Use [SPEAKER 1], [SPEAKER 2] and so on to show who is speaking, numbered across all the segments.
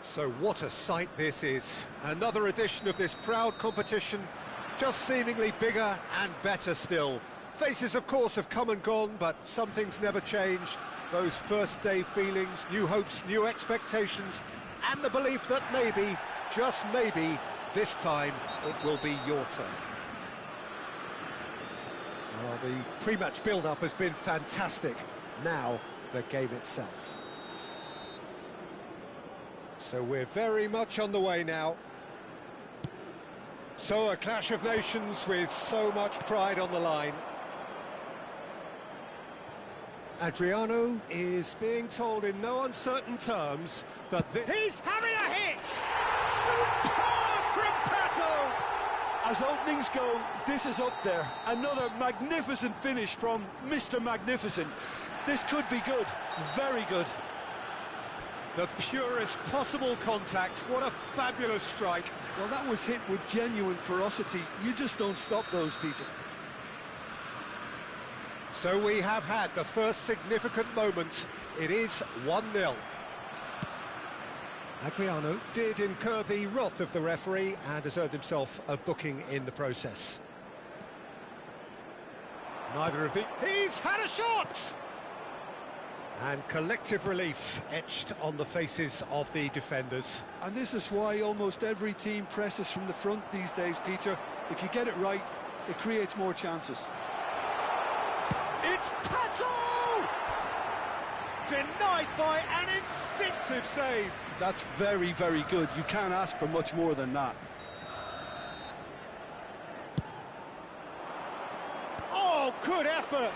[SPEAKER 1] So what a sight this is. Another edition of this proud competition, just seemingly bigger and better still. Faces, of course, have come and gone, but some things never change. Those first-day feelings, new hopes, new expectations, and the belief that maybe, just maybe, this time it will be your turn. Well, the pre-match build-up has been fantastic. Now, the game itself. So we're very much on the way now. So a clash of nations with so much pride on the line. Adriano is being told in no uncertain terms that he's having a hit! Superb from Pato!
[SPEAKER 2] As openings go, this is up there. Another magnificent finish from Mr. Magnificent. This could be good, very good.
[SPEAKER 1] The purest possible contact, what a fabulous strike.
[SPEAKER 2] Well, that was hit with genuine ferocity. You just don't stop those, Peter.
[SPEAKER 1] So we have had the first significant moment. It is 1-0. Adriano did incur the wrath of the referee and has earned himself a booking in the process. Neither of the... He's had a shot! And collective relief etched on the faces of the defenders.
[SPEAKER 2] And this is why almost every team presses from the front these days, Peter. If you get it right, it creates more chances.
[SPEAKER 1] It's Pato! Denied by an instinctive save.
[SPEAKER 2] That's very, very good. You can't ask for much more than that.
[SPEAKER 1] Oh, good effort!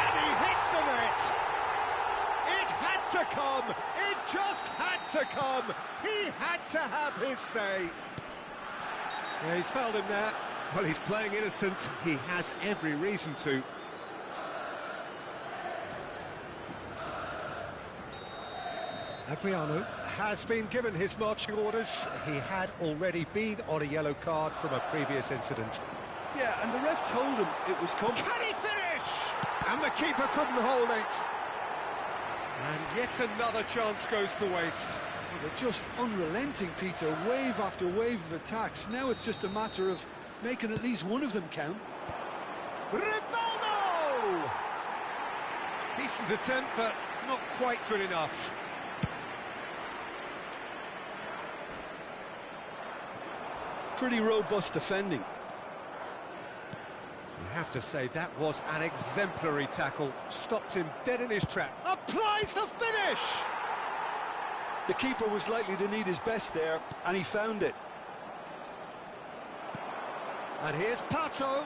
[SPEAKER 1] And he hits the net! It had to come! It just had to come! He had to have his say! Yeah, he's fouled him there. Well, he's playing innocent. He has every reason to. Adriano has been given his marching orders. He had already been on a yellow card from a previous incident.
[SPEAKER 2] Yeah, and the ref told him it was coming.
[SPEAKER 1] Can he finish? And the keeper couldn't hold it. And yet another chance goes to waste.
[SPEAKER 2] Well, they're just unrelenting, Peter. Wave after wave of attacks. Now it's just a matter of making at least one of them count.
[SPEAKER 1] Rivaldo! Decent attempt, but not quite good enough.
[SPEAKER 2] Pretty robust defending.
[SPEAKER 1] You have to say that was an exemplary tackle. Stopped him dead in his track. Applies the finish!
[SPEAKER 2] The keeper was likely to need his best there, and he found it.
[SPEAKER 1] And here's Pato.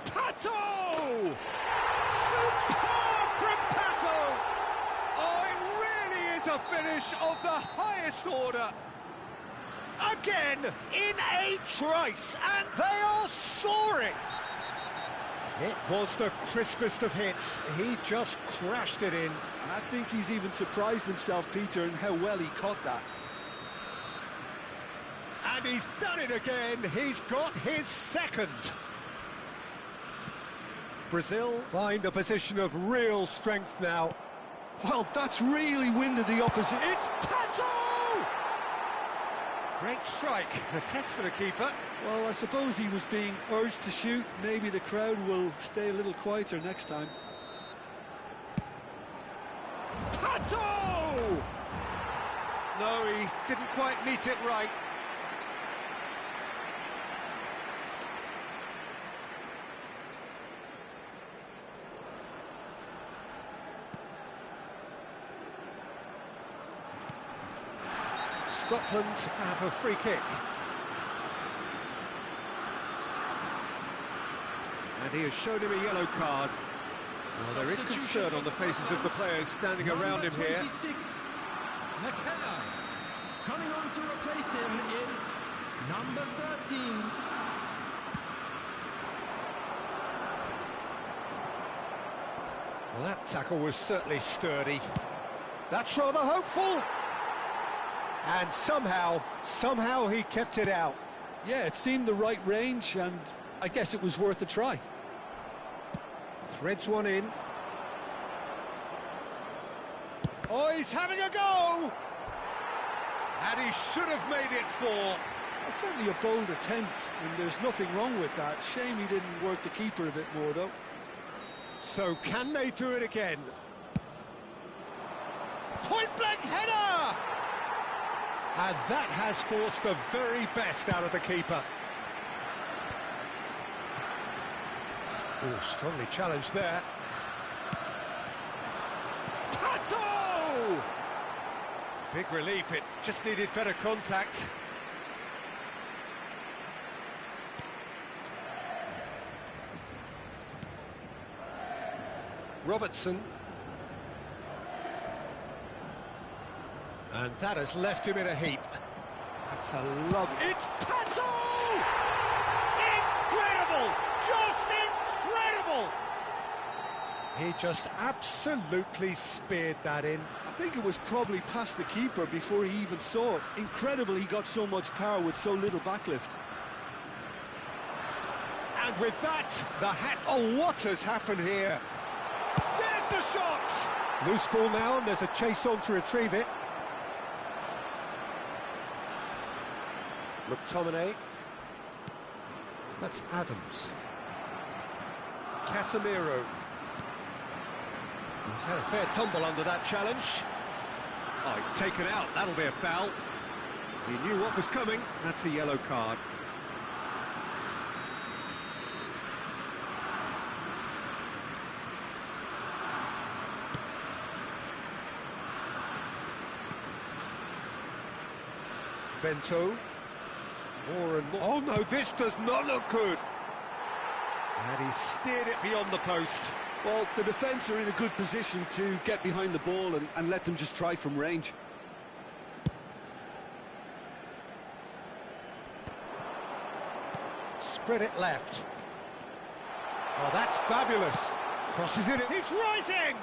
[SPEAKER 1] Pato! Superb from Pato! Oh, it really is a finish of the highest order. Again, in a trice, and they are soaring. It was the crispest of hits. He just crashed it in.
[SPEAKER 2] I think he's even surprised himself, Peter, in how well he caught that.
[SPEAKER 1] And he's done it again. He's got his second. Brazil find a position of real strength now.
[SPEAKER 2] Well, that's really winded the opposite.
[SPEAKER 1] It's Tato! Great strike. A test for the keeper.
[SPEAKER 2] Well, I suppose he was being urged to shoot. Maybe the crowd will stay a little quieter next time.
[SPEAKER 1] Tato! No, he didn't quite meet it right. Scotland have a free kick. And he has shown him a yellow card. Well, there is concern on the faces of the players standing around him here.
[SPEAKER 3] McKenna. Coming on to replace him is number 13.
[SPEAKER 1] Well, that tackle was certainly sturdy. That's rather hopeful. And somehow he kept it out.
[SPEAKER 2] Yeah, it seemed the right range, and I guess it was worth a try.
[SPEAKER 1] Threads one in. Oh, he's having a go! And he should have made it 4.
[SPEAKER 2] It's certainly a bold attempt, and there's nothing wrong with that. Shame he didn't work the keeper a bit more, though.
[SPEAKER 1] So can they do it again? Point-blank header! And that has forced the very best out of the keeper. Oh, strongly challenged there. Tato! Big relief, it just needed better contact. Robertson. And that has left him in a heap. That's a love. It's Tato! Incredible! Just incredible! He just absolutely speared that in.
[SPEAKER 2] I think it was probably past the keeper before he even saw it. Incredible he got so much power with so little backlift.
[SPEAKER 1] And with that, the hat... Oh, what has happened here? There's the shot! Loose ball now, and there's a chase on to retrieve it. McTominay. That's Adams. Casemiro. He's had a fair tumble under that challenge. Oh, he's taken out. That'll be a foul. He knew what was coming. That's a yellow card. Bento. More and more. Oh no, this does not look good. And he steered it beyond the post.
[SPEAKER 2] Well, the defence are in a good position to get behind the ball and let them just try from range.
[SPEAKER 1] Spread it left. Oh, that's fabulous. Crosses it. He's rising!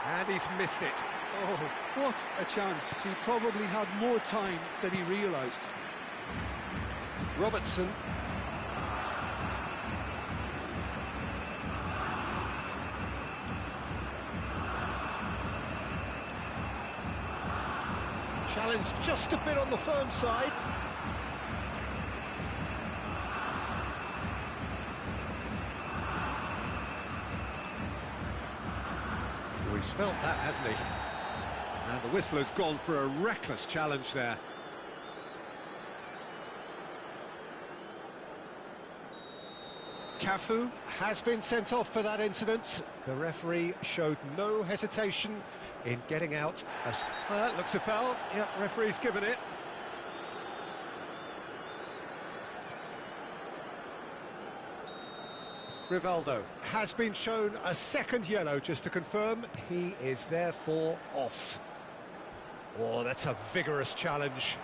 [SPEAKER 1] And he's missed it.
[SPEAKER 2] Oh, what a chance. He probably had more time than he realised.
[SPEAKER 1] Robertson. Challenge just a bit on the firm side. Oh, he's felt that, hasn't he? And the whistler's gone for a reckless challenge there. Cafu has been sent off for that incident. The referee showed no hesitation in getting out. That looks a foul. Yep, referee's given it. Rivaldo has been shown a second yellow, just to confirm. He is therefore off. Oh, that's a vigorous challenge.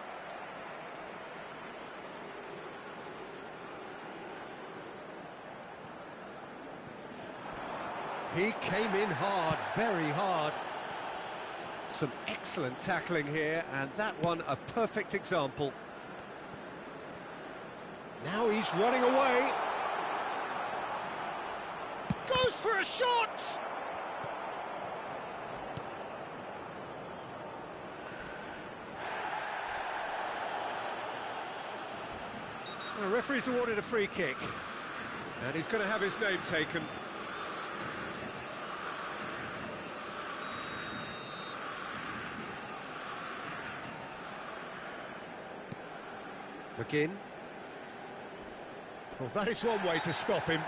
[SPEAKER 1] He came in hard, very hard. Some excellent tackling here, and that one a perfect example. Now he's running away. Goes for a shot! The referee's awarded a free kick, and he's going to have his name taken. McGinn. Well, that is one way to stop him.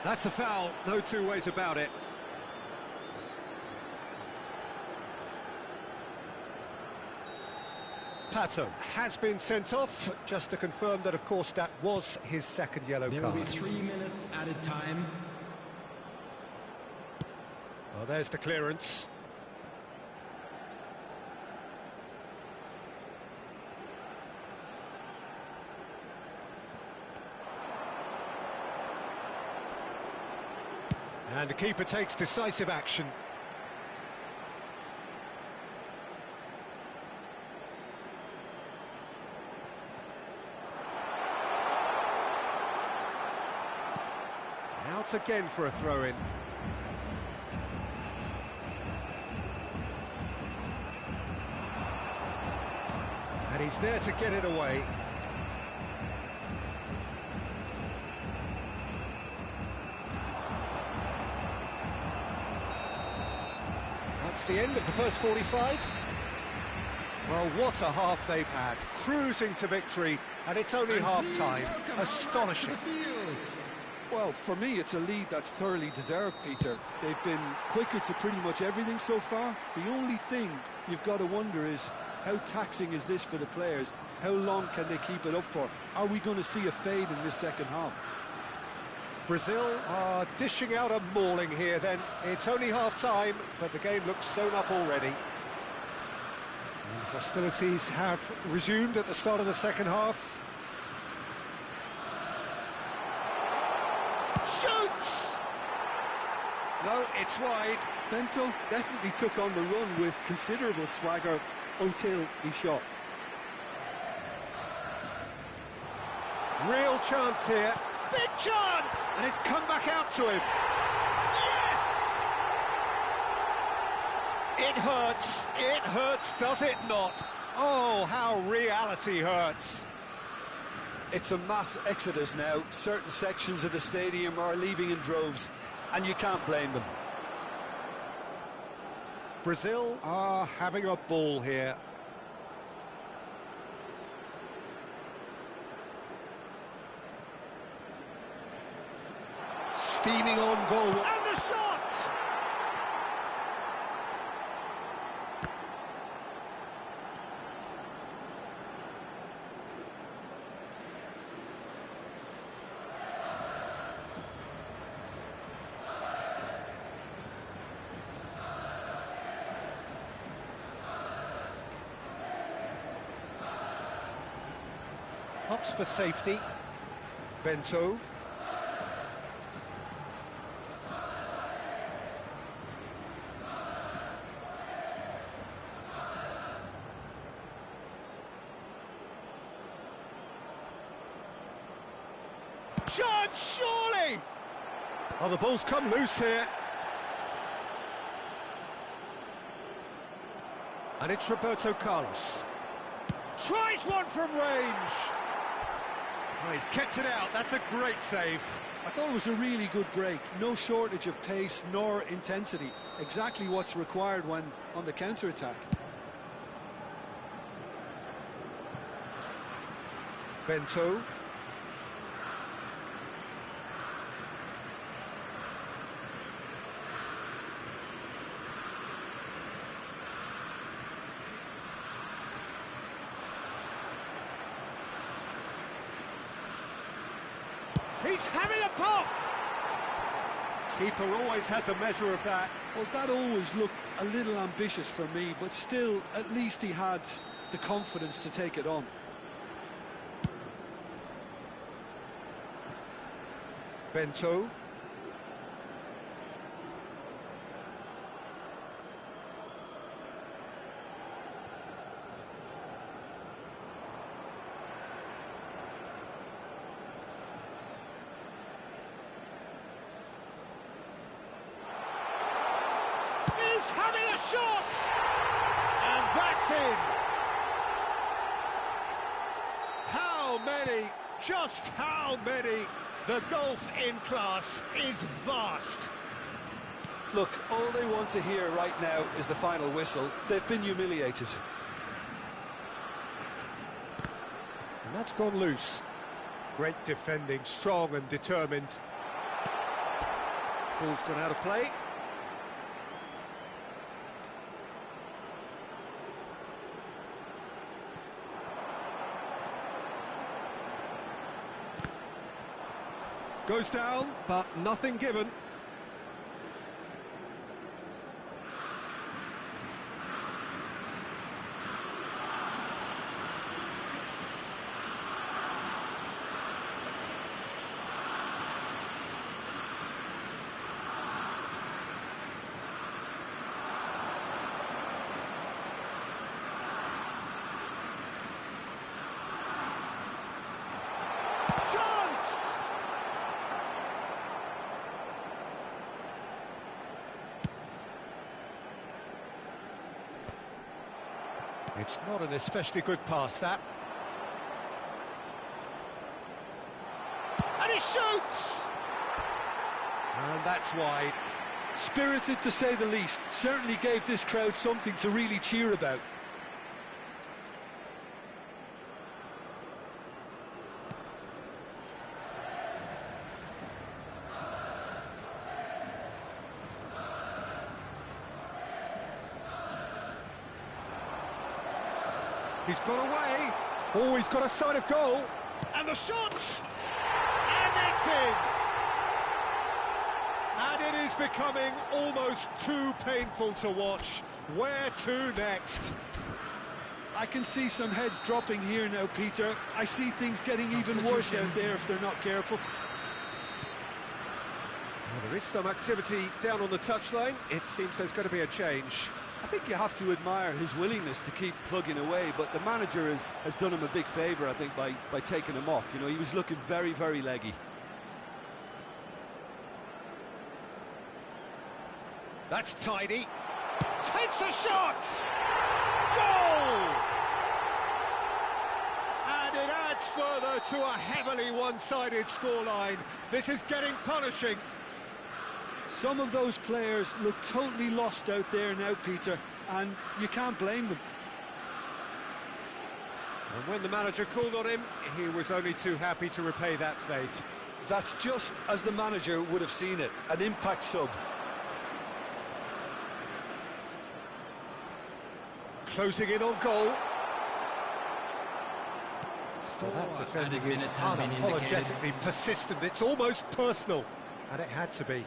[SPEAKER 1] That's a foul, no two ways about it. Pato has been sent off, just to confirm that, of course, that was his second yellow
[SPEAKER 3] There
[SPEAKER 1] card.
[SPEAKER 3] will be 3 minutes added time.
[SPEAKER 1] Well, there's the clearance. And the keeper takes decisive action. Out again for a throw-in. And he's there to get it away. That's the end of the first 45. Well, what a half they've had. Cruising to victory, and it's only half-time. Astonishing.
[SPEAKER 2] Well, for me, it's a lead that's thoroughly deserved, Peter. They've been quicker to pretty much everything so far. The only thing you've got to wonder is, how taxing is this for the players? How long can they keep it up for? Are we going to see a fade in this second half?
[SPEAKER 1] Brazil are dishing out a mauling here then. It's only half-time, but the game looks sewn up already. And hostilities have resumed at the start of the second half. Shoots! No, it's wide.
[SPEAKER 2] Bento definitely took on the run with considerable swagger until he shot.
[SPEAKER 1] Real chance here. Big chance! And it's come back out to him. Yes! It hurts, does it not? Oh, how reality hurts.
[SPEAKER 2] It's a mass exodus now. Certain sections of the stadium are leaving in droves, and you can't blame them.
[SPEAKER 1] Brazil are having a ball here. Steaming on goal. And the shot! Hops for safety. Bento. Chance, surely! Oh, the ball's come loose here. And it's Roberto Carlos. Tries one from range. Oh, he's kept it out. That's a great save.
[SPEAKER 2] I thought it was a really good break. No shortage of pace nor intensity. Exactly what's required when on the counter-attack.
[SPEAKER 1] Bento. He's having a pop! Keeper always had the measure of that.
[SPEAKER 2] Well, that always looked a little ambitious for me, but still, at least he had the confidence to take it on.
[SPEAKER 1] Bento. having a shot! And that's in! How many? Just how many? The gulf in class is vast.
[SPEAKER 2] Look, all they want to hear right now is the final whistle. They've been humiliated.
[SPEAKER 1] And that's gone loose. Great defending, strong and determined. Ball's gone out of play. Goes down, but nothing given. Chance! It's not an especially good pass, that. And he shoots! And that's wide.
[SPEAKER 2] Spirited, to say the least. Certainly gave this crowd something to really cheer about.
[SPEAKER 1] He's got away. Oh, he's got a sight of goal. And the shot! And it's in! And it is becoming almost too painful to watch. Where to next?
[SPEAKER 2] I can see some heads dropping here now, Peter. I see things getting even worse out there if they're not careful.
[SPEAKER 1] Well, there is some activity down on the touchline. It seems there's going to be a change.
[SPEAKER 2] I think you have to admire his willingness to keep plugging away, but the manager has done him a big favour, I think, by taking him off. You know, he was looking very, very leggy.
[SPEAKER 1] That's tidy. Takes a shot! Goal! And it adds further to a heavily one-sided scoreline. This is getting punishing.
[SPEAKER 2] Some of those players look totally lost out there now, Peter, and you can't blame them.
[SPEAKER 1] And when the manager called on him, he was only too happy to repay that faith.
[SPEAKER 2] That's just as the manager would have seen it, an impact sub.
[SPEAKER 1] Closing in on goal. Well, that defending is unapologetically persistent. It's almost personal, and it had to be.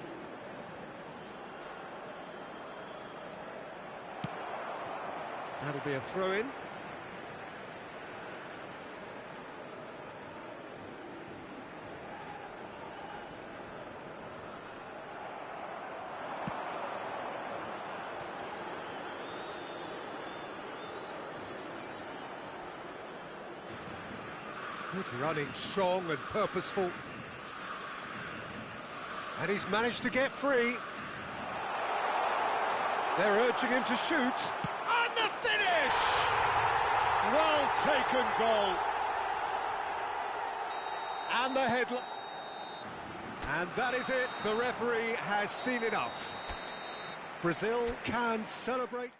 [SPEAKER 1] That'll be a throw-in. Good running, strong and purposeful. And he's managed to get free. They're urging him to shoot. And the finish! Well taken goal. And the headline. And that is it. The referee has seen enough. Brazil can celebrate.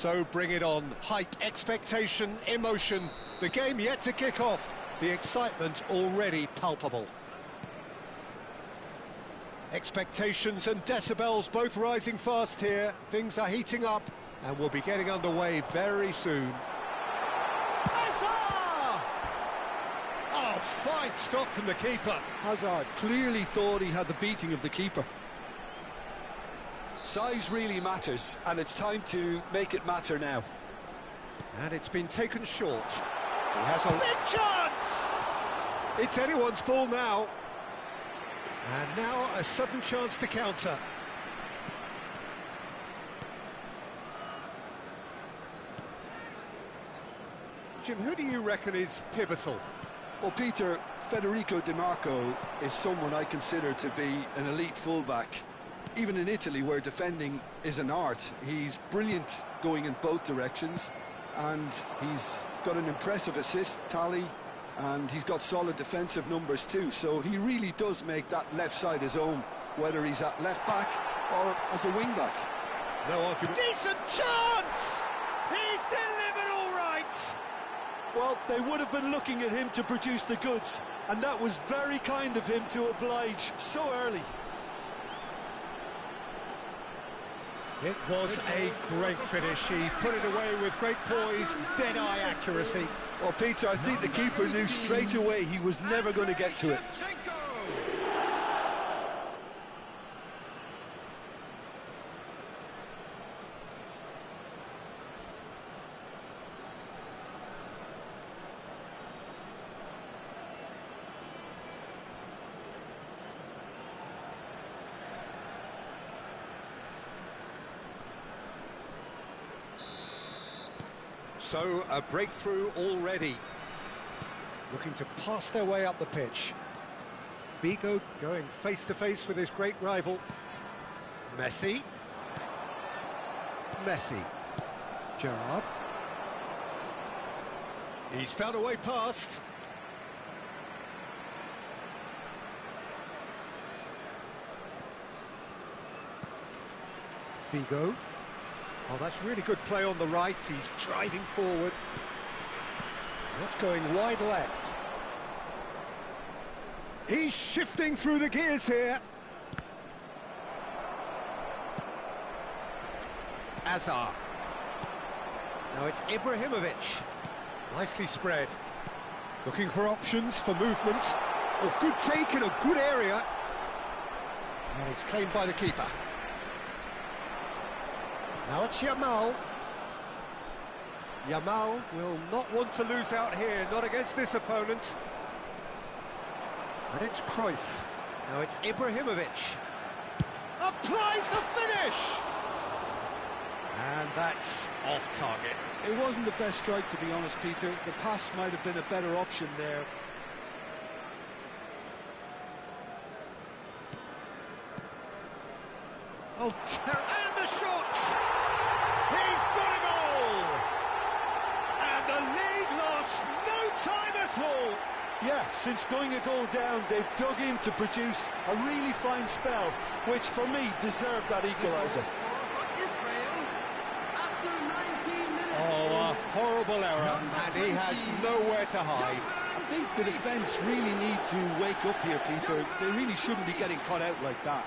[SPEAKER 1] So bring it on. Hype, expectation, emotion. The game yet to kick off. The excitement already palpable. Expectations and decibels both rising fast here. Things are heating up and we'll be getting underway very soon. Hazard! Oh, fine stop from the keeper.
[SPEAKER 2] Hazard clearly thought he had the beating of the keeper. Size really matters, and it's time to make it matter now.
[SPEAKER 1] And it's been taken short. He has a big chance! It's anyone's ball now. And now a sudden chance to counter. Jim, who do you reckon is pivotal?
[SPEAKER 2] Well, Peter, Federico Di Marco is someone I consider to be an elite fullback. Even in Italy, where defending is an art, he's brilliant going in both directions, and he's got an impressive assist tally, and he's got solid defensive numbers too, so he really does make that left side his own, whether he's at left back or as a wing back.
[SPEAKER 1] No argument. Decent chance! He's delivered all right!
[SPEAKER 2] Well, they would have been looking at him to produce the goods, and that was very kind of him to oblige so early.
[SPEAKER 1] It was a great finish. He put it away with great poise, dead-eye accuracy.
[SPEAKER 2] Well, Peter, I think the keeper knew straight away he was never going to get to it.
[SPEAKER 1] So, a breakthrough already. Looking to pass their way up the pitch. Figo going face-to-face with his great rival. Messi. Gerrard. He's found a way past. Figo. Oh, that's really good play on the right. He's driving forward. That's going wide left. He's shifting through the gears here. Hazard. Now it's Ibrahimovic. Nicely spread. Looking for options for movement. Oh, good take in a good area. And it's claimed by the keeper. Now it's Yamal. Yamal will not want to lose out here, not against this opponent. And it's Cruyff. Now it's Ibrahimovic. Applies the finish! And that's off target.
[SPEAKER 2] It wasn't the best strike, to be honest, Peter. The pass might have been a better option there.
[SPEAKER 1] Oh, and the shot! He's got it all! And the lead lost no time at all!
[SPEAKER 2] Yeah, since going a goal down, they've dug in to produce a really fine spell, which for me deserved that equaliser.
[SPEAKER 1] Oh, a horrible error, and he has nowhere to hide.
[SPEAKER 2] I think the defence really need to wake up here, Peter. They really shouldn't be getting caught out like that.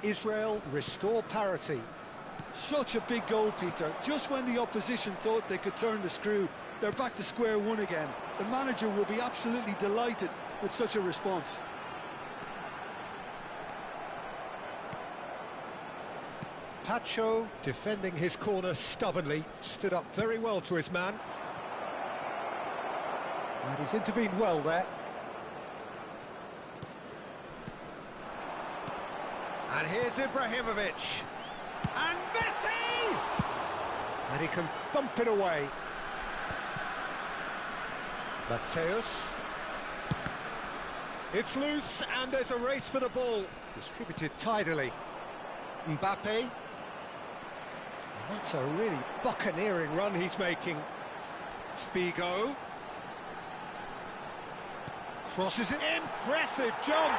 [SPEAKER 1] Israel restore parity.
[SPEAKER 2] Such a big goal, Peter. Just when the opposition thought they could turn the screw, they're back to square one again. The manager will be absolutely delighted with such a response.
[SPEAKER 1] Pacho, defending his corner stubbornly, stood up very well to his man. And he's intervened well there. And here's Ibrahimovic. And Messi! And he can thump it away. Mateus. It's loose, and there's a race for the ball. Distributed tidily. Mbappe. And that's a really buccaneering run he's making. Figo. Crosses it. Impressive jump.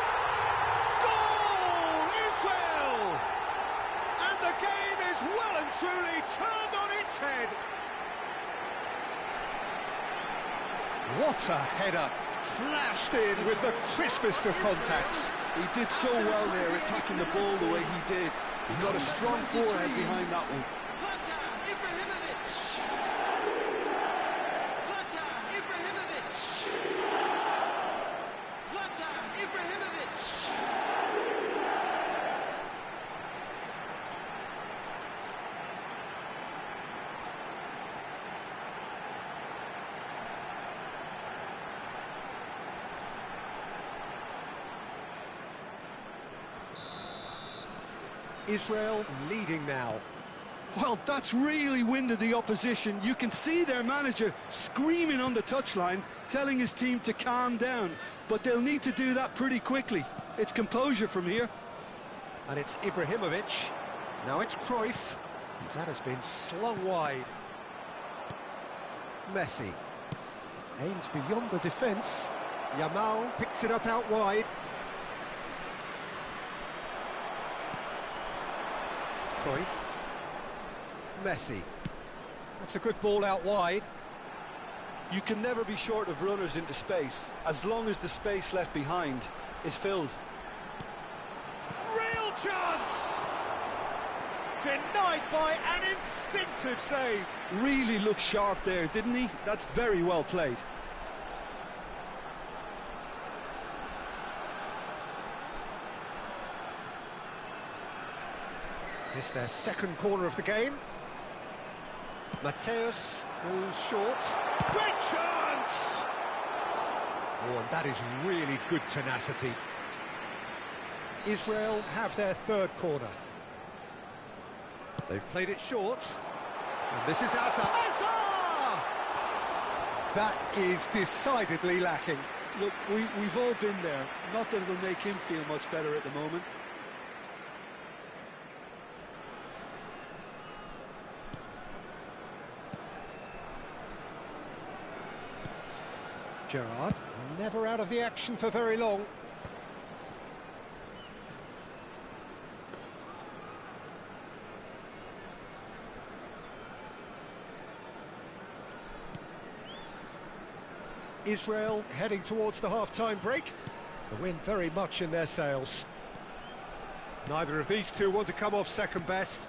[SPEAKER 1] Goal! Israel! And the game is well and truly turned on its head. What a header. Flashed in with the crispest of contacts.
[SPEAKER 2] He did so well there, attacking the ball the way he did. He got a strong forehead behind that one.
[SPEAKER 1] Israel leading now.
[SPEAKER 2] Well, that's really winded the opposition. You can see their manager screaming on the touchline, telling his team to calm down. But they'll need to do that pretty quickly. It's composure from here.
[SPEAKER 1] And it's Ibrahimovic. Now it's Cruyff. That has been slung wide. Messi. Aims beyond the defence. Yamal picks it up out wide. Cruyff. Messi. That's a good ball out wide.
[SPEAKER 2] You can never be short of runners into space, as long as the space left behind is filled.
[SPEAKER 1] Real chance! Denied by an instinctive save.
[SPEAKER 2] Really looked sharp there, didn't he? That's very well played.
[SPEAKER 1] It's their second corner of the game. Mateus goes short. Great chance! Oh, and that is really good tenacity. Israel have their third corner. They've played it short. And this is Azar. Azar! That is decidedly lacking.
[SPEAKER 2] Look, we've all been there. Not that it'll make him feel much better at the moment.
[SPEAKER 1] Gerrard, never out of the action for very long. Israel heading towards the half-time break. The wind very much in their sails. Neither of these two want to come off second best.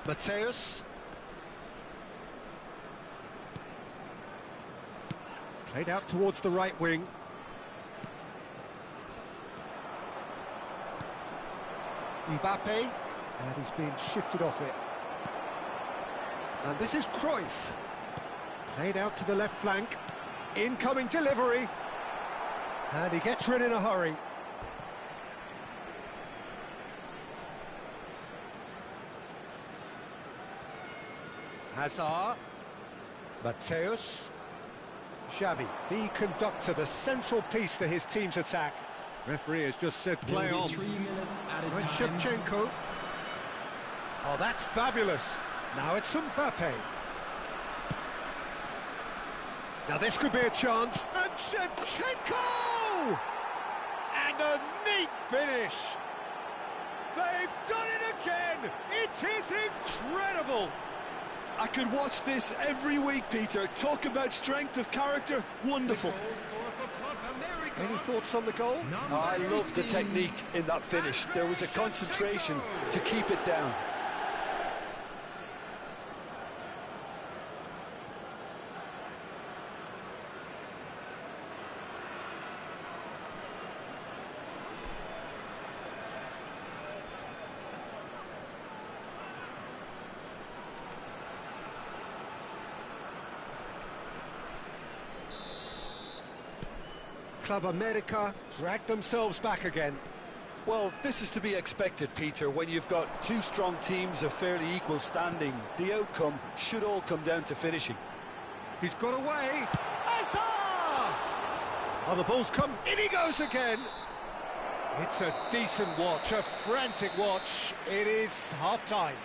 [SPEAKER 1] Mateus. Played out towards the right wing. Mbappe, and he's been shifted off it. And this is Cruyff. Played out to the left flank. Incoming delivery. And he gets rid in a hurry. Hazard. Mateus. Xavi, the conductor, the central piece to his team's attack. Referee has just said play on.
[SPEAKER 3] 3 minutes at a
[SPEAKER 1] And
[SPEAKER 3] time.
[SPEAKER 1] Shevchenko. Oh, that's fabulous. Now it's Mbappe. Now this could be a chance. And Shevchenko! And a neat finish. They've done it again. It is incredible.
[SPEAKER 2] I could watch this every week, Peter. Talk about strength of character. Wonderful.
[SPEAKER 1] Any thoughts on the goal?
[SPEAKER 2] I love the technique in that finish. There was a concentration to keep it down.
[SPEAKER 1] Club America dragged themselves back again.
[SPEAKER 2] Well, this is to be expected, Peter, when you've got two strong teams of fairly equal standing. The outcome should all come down to finishing.
[SPEAKER 1] He's got away. Azar! Oh, the ball's come. In he goes again. It's a decent watch, a frantic watch. It is half-time.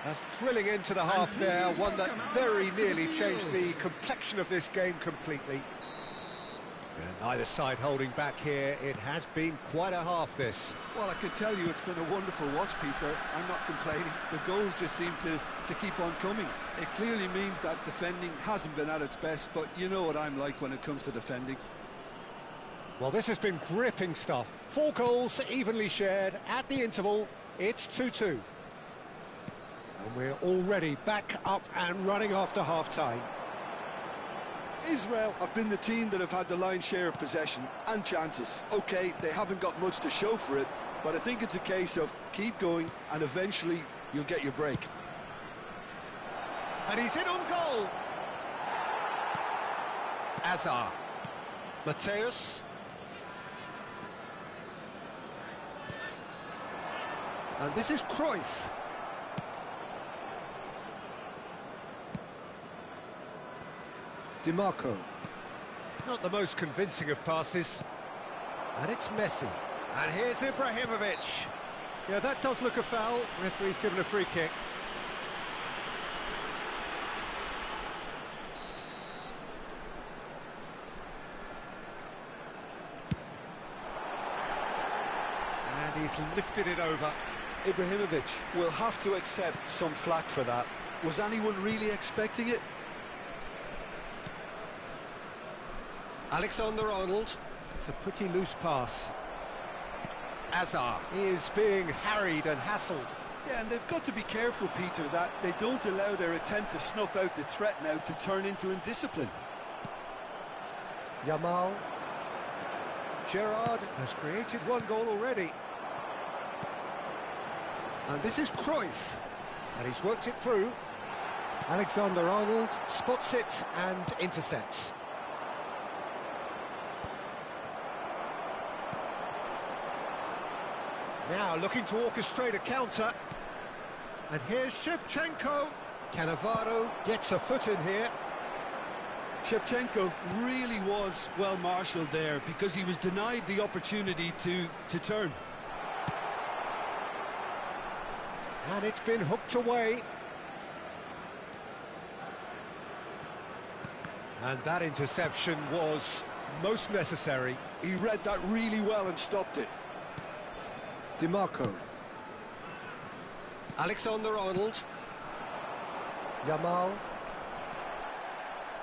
[SPEAKER 1] A thrilling end to the half there, one that very nearly changed the complexion of this game completely. And either side holding back here. It has been quite a half, this.
[SPEAKER 2] Well, I can tell you it's been a wonderful watch, Peter. I'm not complaining. The goals just seem to keep on coming. It clearly means that defending hasn't been at its best, but you know what I'm like when it comes to defending.
[SPEAKER 1] Well, this has been gripping stuff. 4 goals evenly shared at the interval. It's 2-2. And we're already back up and running after half-time.
[SPEAKER 2] Israel have been the team that have had the lion's share of possession and chances. OK, they haven't got much to show for it, but I think it's a case of keep going and eventually you'll get your break.
[SPEAKER 1] And he's in on goal. Azar. Mateus. And this is Cruyff. DiMarco. Not the most convincing of passes. And it's Messi. And here's Ibrahimovic. Yeah, that does look a foul. Referee's given a free kick. And he's lifted it over.
[SPEAKER 2] Ibrahimovic will have to accept some flack for that. Was anyone really expecting it?
[SPEAKER 1] Alexander-Arnold. It's a pretty loose pass. Azar is being harried and hassled.
[SPEAKER 2] Yeah, and they've got to be careful, Peter, that they don't allow their attempt to snuff out the threat now to turn into indiscipline.
[SPEAKER 1] Yamal. Gerrard has created 1 goal already. And this is Cruyff. And he's worked it through. Alexander-Arnold spots it and intercepts. Now looking to orchestrate a counter. And here's Shevchenko. Cannavaro gets a foot in here.
[SPEAKER 2] Shevchenko really was well marshalled there because he was denied the opportunity to turn.
[SPEAKER 1] And it's been hooked away. And that interception was most necessary.
[SPEAKER 2] He read that really well and stopped it.
[SPEAKER 1] DiMarco. Alexander-Arnold. Yamal.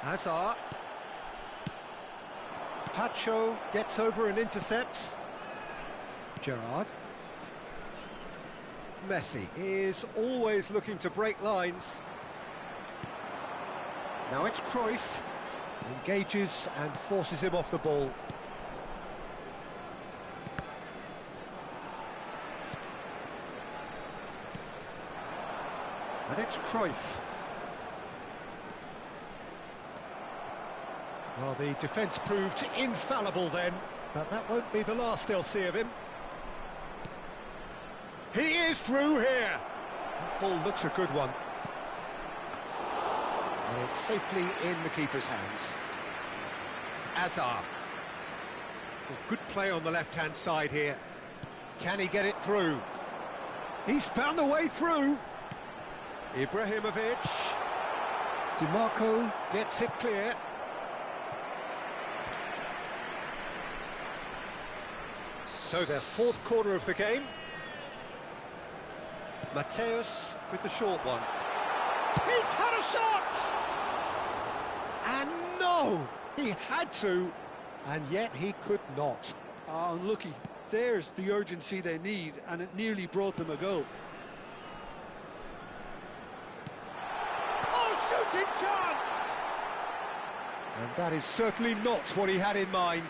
[SPEAKER 1] Hazard. Tacho gets over and intercepts. Gerrard. Messi is always looking to break lines. Now it's Cruyff. Engages and forces him off the ball. And it's Cruyff. Well, the defence proved infallible then, but that won't be the last they'll see of him. He is through here. That ball looks a good one. And it's safely in the keeper's hands. Azar. Well, good play on the left-hand side here. Can he get it through? He's found the way through. Ibrahimovic. DiMarco gets it clear. So their 4th corner of the game. Mateus with the short one. He's had a shot! And no! He had to, and yet he could not.
[SPEAKER 2] Ah, unlucky. There's the urgency they need, and it nearly brought them a goal.
[SPEAKER 1] Shooting chance! And that is certainly not what he had in mind.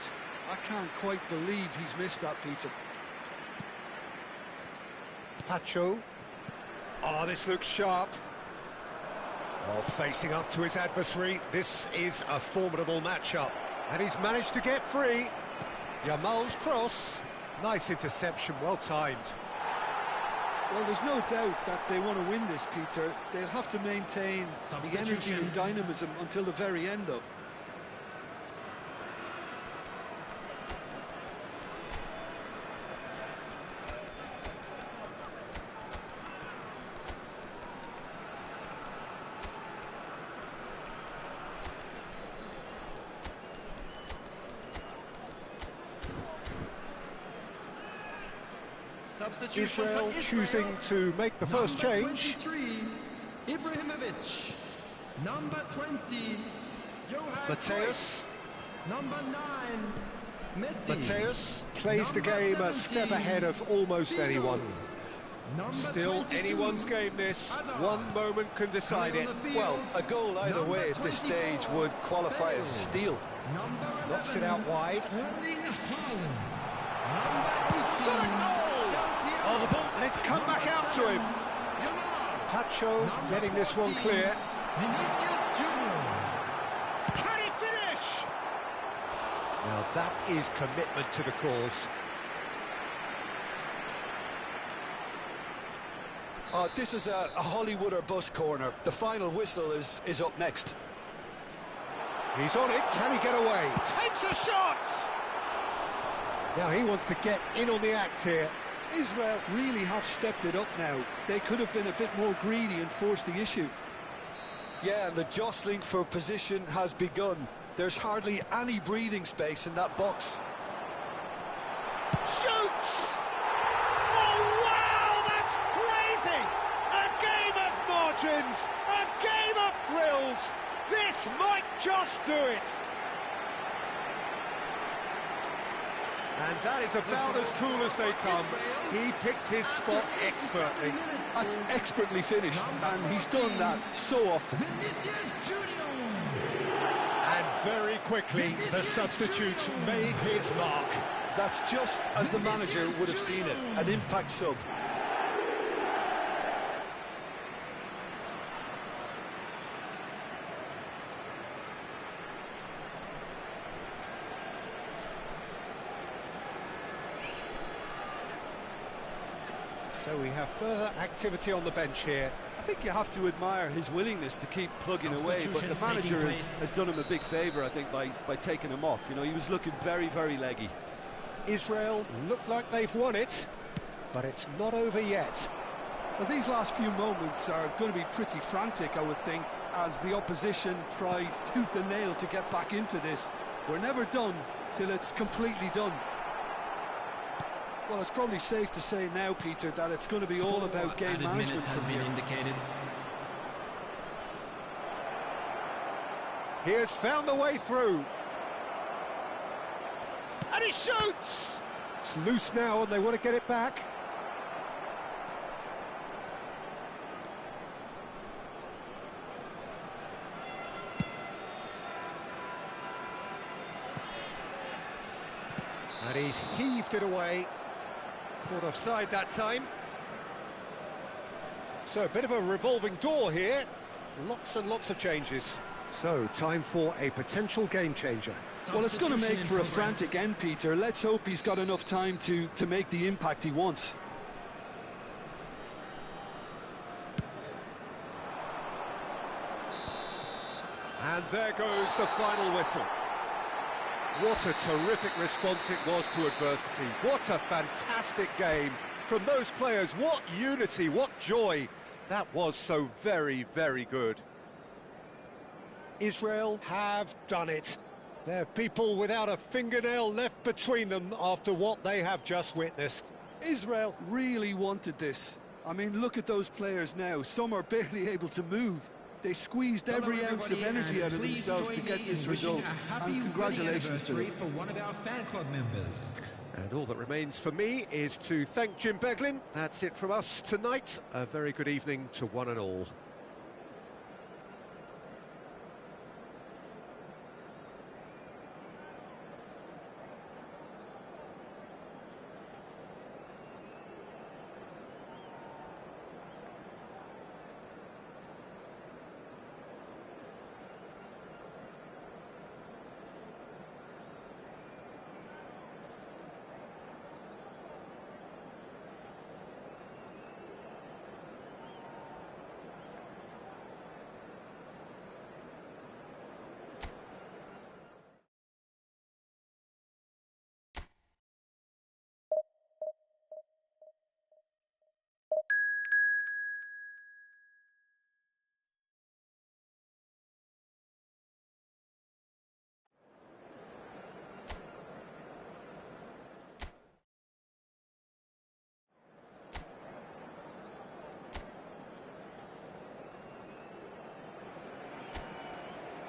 [SPEAKER 2] I can't quite believe he's missed that, Peter.
[SPEAKER 1] Tacho. Oh, this looks sharp. Oh, facing up to his adversary. This is a formidable matchup. And he's managed to get free. Yamal's cross. Nice interception, well timed.
[SPEAKER 2] Well, there's no doubt that they want to win this, Peter. They'll have to maintain the energy and dynamism until the very end, though.
[SPEAKER 1] Israel choosing to make the first change.
[SPEAKER 3] 23, Ibrahimovic. Number 20, Johan
[SPEAKER 1] Mateus.
[SPEAKER 3] Cruyff. Number 9, Messi.
[SPEAKER 1] Mateus plays the
[SPEAKER 3] Number
[SPEAKER 1] game a
[SPEAKER 3] 17,
[SPEAKER 1] step ahead of almost
[SPEAKER 3] Figo.
[SPEAKER 1] anyone.
[SPEAKER 3] Number
[SPEAKER 1] Still
[SPEAKER 3] 22,
[SPEAKER 1] anyone's game this.
[SPEAKER 3] Hazard.
[SPEAKER 1] One moment can decide
[SPEAKER 3] Coming
[SPEAKER 1] it.
[SPEAKER 3] on the field,
[SPEAKER 2] Well, a goal either
[SPEAKER 3] number
[SPEAKER 2] way at this
[SPEAKER 3] 24,
[SPEAKER 2] stage would qualify as a
[SPEAKER 3] Bale.
[SPEAKER 2] steal.
[SPEAKER 3] Number 11,
[SPEAKER 1] Knocks it out wide.
[SPEAKER 3] Erling Haaland. Number 18,
[SPEAKER 1] Shot a goal!
[SPEAKER 3] Del Piero.
[SPEAKER 1] Oh, the ball, and it's come back out to him.
[SPEAKER 3] Yamal.
[SPEAKER 1] Tacho getting this one clear.
[SPEAKER 3] Vinicius Junior.
[SPEAKER 1] Can he finish? Now that is commitment to the cause.
[SPEAKER 2] This is a Hollywood or bust corner. The final whistle is up next.
[SPEAKER 1] He's on it. Can he get away? Takes a shot! Now he wants to get in on the act here.
[SPEAKER 2] Israel really have stepped it up now. They could have been a bit more greedy and forced the issue. Yeah, and the jostling for position has begun. There's hardly any breathing space in that box.
[SPEAKER 1] Shoots! Oh, wow! That's crazy! A game of margins! A game of thrills! This might just do it! And that is about as cool as they come. He picked his spot expertly.
[SPEAKER 2] That's expertly finished, and he's done that so often.
[SPEAKER 3] Vinicius Junior.
[SPEAKER 1] And very quickly, the substitute made his mark.
[SPEAKER 2] That's just as the manager would have seen it, an impact sub.
[SPEAKER 1] So we have further activity on the bench here.
[SPEAKER 2] I think you have to admire his willingness to keep plugging away, but the manager has done him a big favour, I think, by taking him off. You know, he was looking very, very leggy.
[SPEAKER 1] Israel look like they've won it, but it's not over yet.
[SPEAKER 2] Well, these last few moments are going to be pretty frantic, I would think, as the opposition try tooth and nail to get back into this. We're never done till it's completely done. Well, it's probably safe to say now, Peter, that it's going to be all about game management from here.
[SPEAKER 3] Indicated.
[SPEAKER 1] He has found the way through. And he shoots! It's loose now and they want to get it back. And he's heaved it away. Caught offside that time. So a bit of a revolving door here. Lots and lots of changes. So time for a potential game changer.
[SPEAKER 2] Well, it's going to make for a frantic end, Peter. Let's hope he's got enough time to make the impact he wants.
[SPEAKER 1] And there goes the final whistle. What a terrific response it was to adversity. What a fantastic game from those players. What unity, what joy. That was so very, very good. Israel have done it. They're people without a fingernail left between them after what they have just witnessed.
[SPEAKER 2] Israel really wanted this. I mean, look at those players now. Some are barely able to move. They squeezed every ounce of energy out of themselves to get this result. And congratulations to them.
[SPEAKER 3] For one of our fan club members.
[SPEAKER 1] And all that remains for me is to thank Jim Beglin. That's it from us tonight. A very good evening to one and all.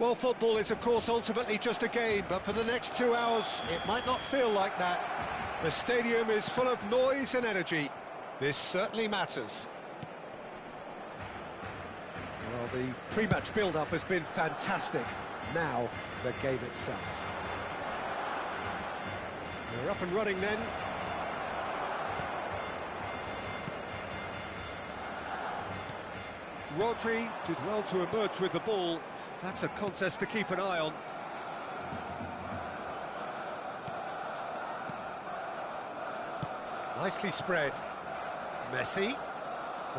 [SPEAKER 1] Well, football is, of course, ultimately just a game, but for the next 2 hours, it might not feel like that. The stadium is full of noise and energy. This certainly matters. Well, the pre-match build-up has been fantastic. Now, the game itself. They're up and running then. Rodri did well to emerge with the ball. That's a contest to keep an eye on. Nicely spread. Messi.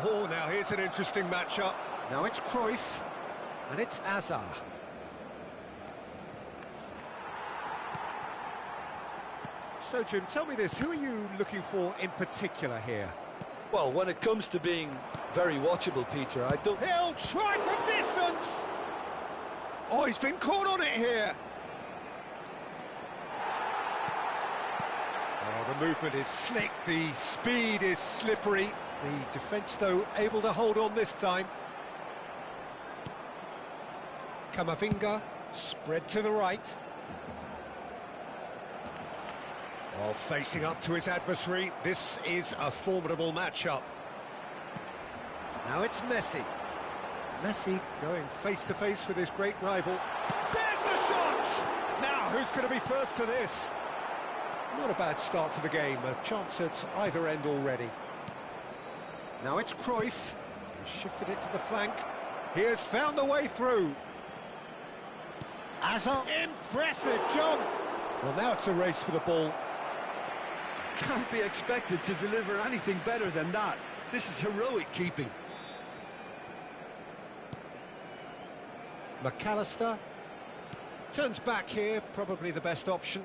[SPEAKER 1] Oh, now here's an interesting matchup. Now it's Cruyff, and it's Hazard. So, Jim, tell me this, who are you looking for in particular here?
[SPEAKER 2] Well, when it comes to being very watchable, Peter, I don't...
[SPEAKER 1] He'll try from distance! Oh, he's been caught on it here! Oh, the movement is slick, the speed is slippery. The defence, though, able to hold on this time. Camavinga, spread to the right. Oh, facing up to his adversary, this is a formidable matchup. Now it's Messi. Messi going face-to-face with his great rival. There's the shot! Now, who's going to be first to this? Not a bad start to the game, a chance at either end already. Now it's Cruyff. He shifted it to the flank. He has found the way through. Hazard, impressive jump! Well, now it's a race for the ball.
[SPEAKER 2] Can't be expected to deliver anything better than that. This is heroic keeping.
[SPEAKER 1] McAllister turns back here, probably the best option.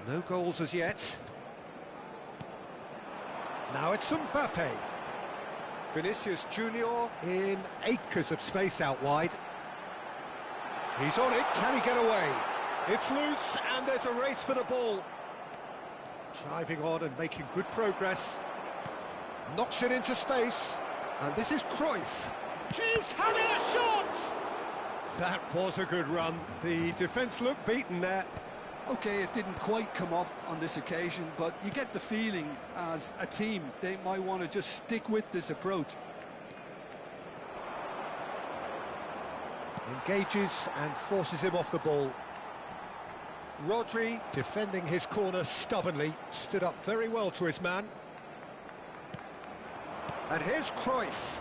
[SPEAKER 1] No goals as yet. Now it's Mbappe. Vinicius Junior in acres of space out wide. He's on it, can he get away? It's loose and there's a race for the ball. Driving on and making good progress. Knocks it into space. And this is Cruyff. She's having a shot! That was a good run. The defence looked beaten there.
[SPEAKER 2] OK, it didn't quite come off on this occasion, but you get the feeling as a team they might want to just stick with this approach.
[SPEAKER 1] Engages and forces him off the ball. Rodri, defending his corner stubbornly, stood up very well to his man. And here's Cruyff.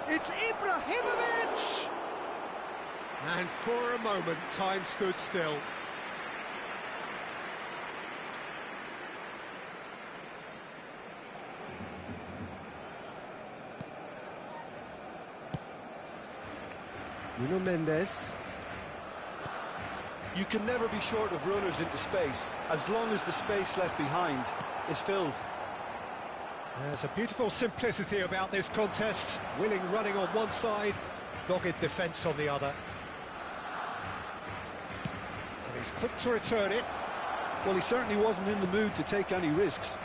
[SPEAKER 1] It's Ibrahimovic! And for a moment, time stood still. Nuno Mendes.
[SPEAKER 2] You can never be short of runners into space, as long as the space left behind is filled.
[SPEAKER 1] There's a beautiful simplicity about this contest. Willing running on one side, dogged defence on the other. And he's quick to return it.
[SPEAKER 2] Well, he certainly wasn't in the mood to take any risks.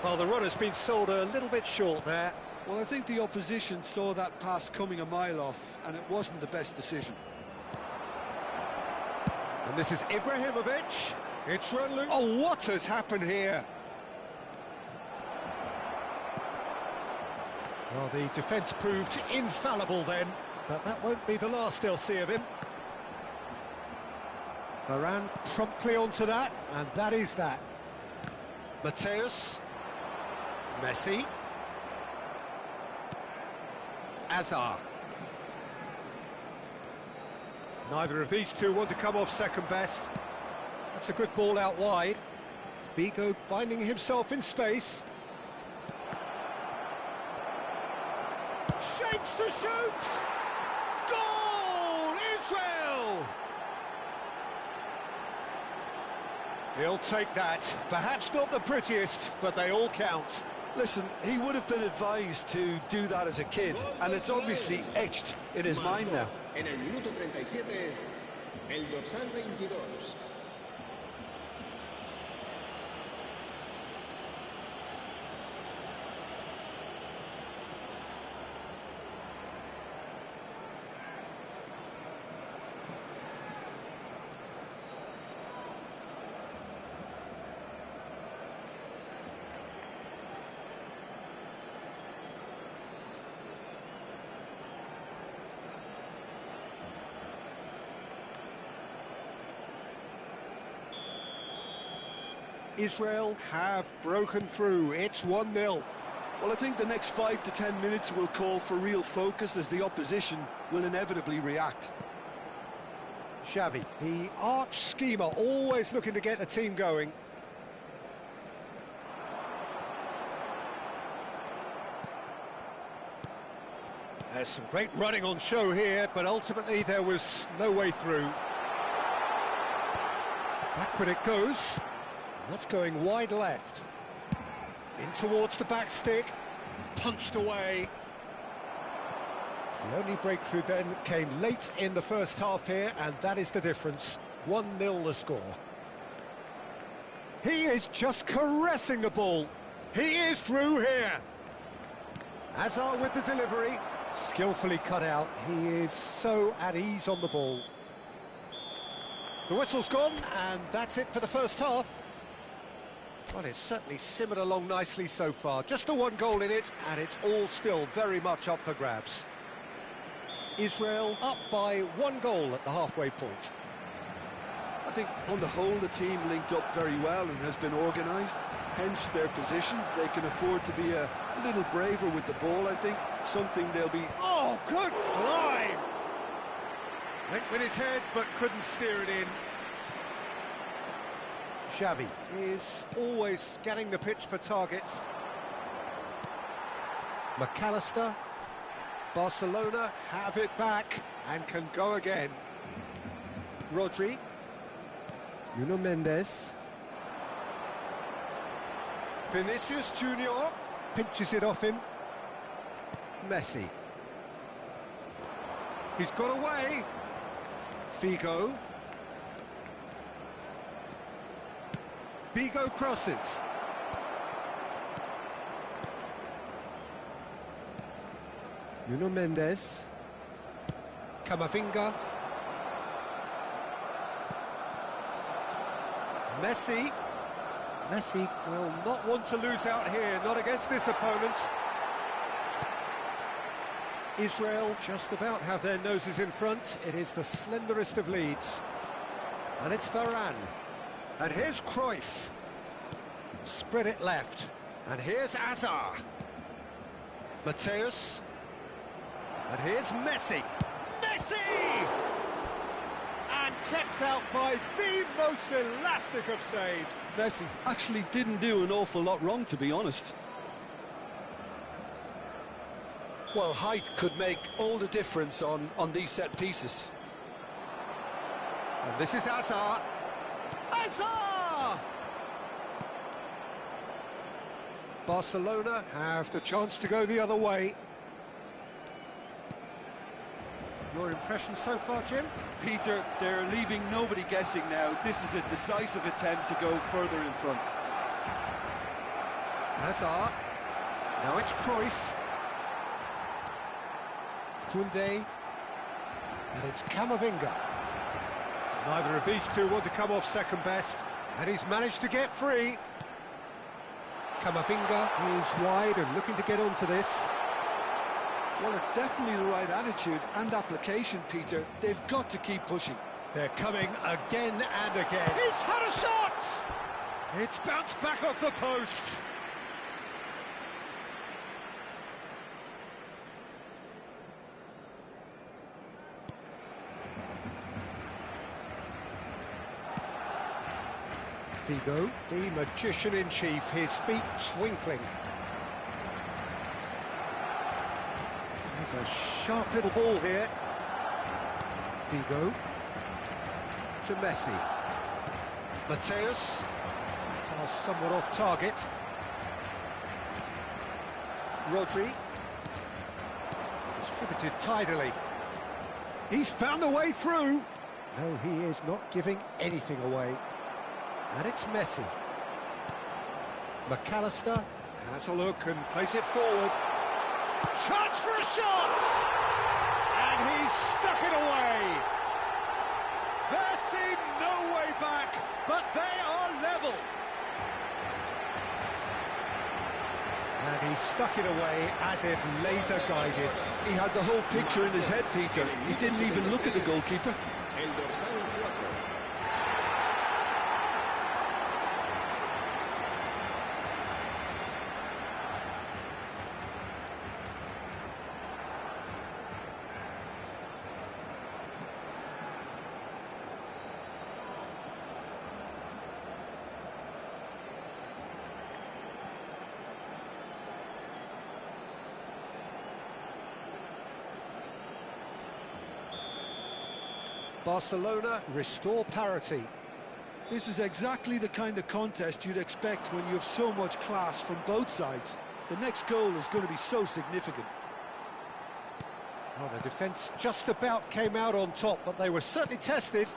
[SPEAKER 1] Well, the run has been sold a little bit short there.
[SPEAKER 2] Well, I think the opposition saw that pass coming a mile off, and it wasn't the best decision.
[SPEAKER 1] And this is Ibrahimovic. It's run loose. Oh, what has happened here? Well, the defence proved infallible then, but that won't be the last they'll see of him. Varane promptly onto that, and that is that. Mateus. Messi. Hazard. Neither of these two want to come off second best. That's a good ball out wide. Bigo finding himself in space. Shapes to shoot! Goal! Israel! He'll take that. Perhaps not the prettiest, but they all count.
[SPEAKER 2] Listen, he would have been advised to do that as a kid, and it's obviously etched in his mind now.
[SPEAKER 3] En el minuto 37, el dorsal 22.
[SPEAKER 1] Israel have broken through. It's 1-0.
[SPEAKER 2] Well, I think the next 5 to 10 minutes will call for real focus as the opposition will inevitably react.
[SPEAKER 1] Xavi, the arch schemer, always looking to get the team going. There's some great running on show here, but ultimately there was no way through. Backward it goes. That's going wide left. In towards the back stick. Punched away. The only breakthrough then came late in the first half here, and that is the difference. 1-0 the score. He is just caressing the ball. He is through here. Hazard with the delivery. Skillfully cut out. He is so at ease on the ball. The whistle's gone, and that's it for the first half. Well, it's certainly simmered along nicely so far. Just the one goal in it, and it's all still very much up for grabs. Israel up by 1 goal at the halfway point.
[SPEAKER 2] I think on the whole the team linked up very well and has been organised, hence their position. They can afford to be a little braver with the ball, I think, something they'll be...
[SPEAKER 1] Oh, good climb! Went with his head but couldn't steer it in. Xavi is always scanning the pitch for targets. McAllister. Barcelona have it back and can go again. Rodri. Nuno Mendes. Vinicius Junior pinches it off him. Messi. He's got away. Figo. Figo crosses. Nuno Mendes. Camavinga. Messi. Messi will not want to lose out here, not against this opponent. Israel just about have their noses in front. It is the slenderest of leads. And it's Varane. And here's Cruyff. Spread it left. And here's Hazard. Mateus. And here's Messi. Messi! And kept out by the most elastic of saves.
[SPEAKER 2] Messi actually didn't do an awful lot wrong, to be honest. Well, height could make all the difference on these set pieces.
[SPEAKER 1] And this is Hazard. Hazard! Barcelona have the chance to go the other way. Your impression so far, Jim?
[SPEAKER 2] Peter, they're leaving nobody guessing now. This is a decisive attempt to go further in front.
[SPEAKER 1] Hazard. Now it's Cruyff. Koundé. And it's Camavinga. Neither of these two want to come off second best, and he's managed to get free. Camavinga is wide and looking to get onto this.
[SPEAKER 2] Well, it's definitely the right attitude and application, Peter. They've got to keep pushing.
[SPEAKER 1] They're coming again and again. He's had a shot! It's bounced back off the post. Figo, the magician-in-chief, his feet twinkling. There's a sharp little ball here. Figo to Messi. Mateus. Somewhat off target. Rodri. Distributed tidily. He's found a way through. No, he is not giving anything away. And it's Messi. McAllister has a look and plays it forward. Chance for a shot! And he's stuck it away. There seemed no way back, but they are level. And he stuck it away as if laser guided.
[SPEAKER 2] He had the whole picture in his head, Peter. He didn't even look at the goalkeeper.
[SPEAKER 1] Barcelona restore parity.
[SPEAKER 2] This is exactly the kind of contest you'd expect when you have so much class from both sides. The next goal is going to be so significant.
[SPEAKER 1] Well, the defence just about came out on top, but they were certainly tested.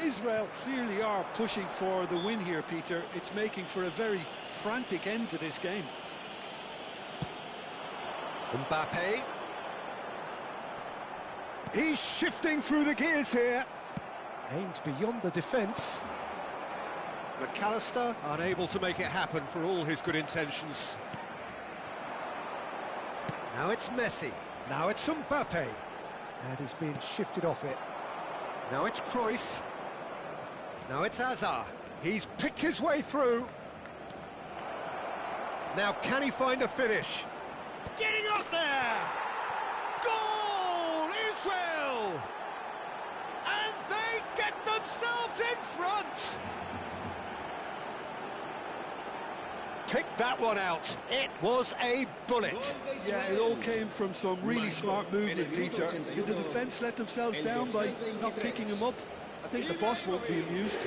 [SPEAKER 2] Israel clearly are pushing for the win here, Peter. It's making for a very frantic end to this game.
[SPEAKER 1] Mbappe. He's shifting through the gears here. Aimed beyond the defence. McAllister unable to make it happen for all his good intentions. Now it's Messi. Now it's Mbappe. And he's being shifted off it. Now it's Cruyff. Now it's Hazard. He's picked his way through. Now can he find a finish? Getting up there! Goal! Israel! And they get themselves in front! Pick that one out. It was a bullet.
[SPEAKER 2] Yeah, it all came from some really smart movement, Peter. Did the defence let themselves down by not picking him up? I think the boss won't be amused.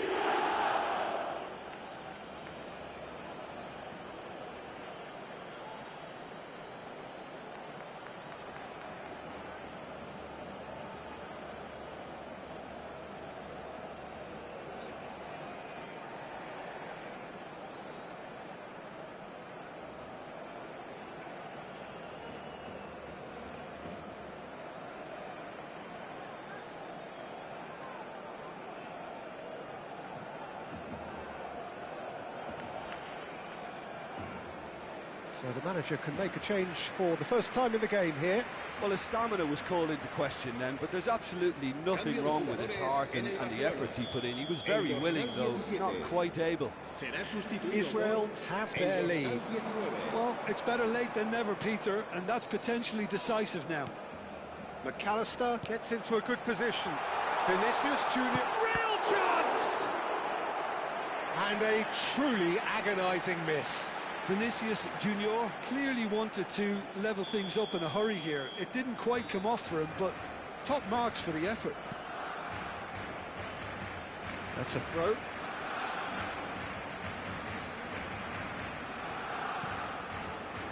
[SPEAKER 1] So the manager can make a change for the first time in the game here.
[SPEAKER 2] Well, his stamina was called into question then, but there's absolutely nothing wrong with his heart and the efforts he put in. He was very willing, though not quite able.
[SPEAKER 1] Israel have their lead.
[SPEAKER 2] Well, it's better late than never, Peter, and that's potentially decisive now.
[SPEAKER 1] McAllister gets into a good position. Vinicius Junior, real chance! And a truly agonising miss.
[SPEAKER 2] Vinicius Junior clearly wanted to level things up in a hurry here. It didn't quite come off for him, but top marks for the effort.
[SPEAKER 1] That's a throw.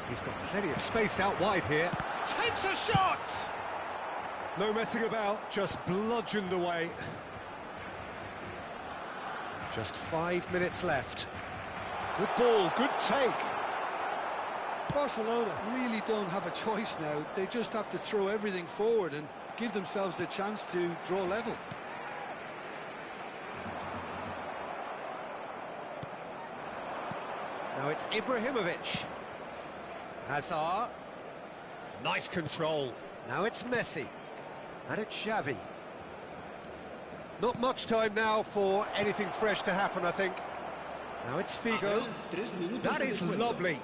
[SPEAKER 1] He's got plenty of space out wide here. Takes a shot! No messing about, just bludgeoned away. Just 5 minutes left. Good ball, good take.
[SPEAKER 2] Barcelona really don't have a choice now. They just have to throw everything forward and give themselves a chance to draw level.
[SPEAKER 1] Now it's Ibrahimovic. Hazard. Nice control. Now it's Messi. And it's Xavi. Not much time now for anything fresh to happen, I think. Now it's Figo. That is lovely.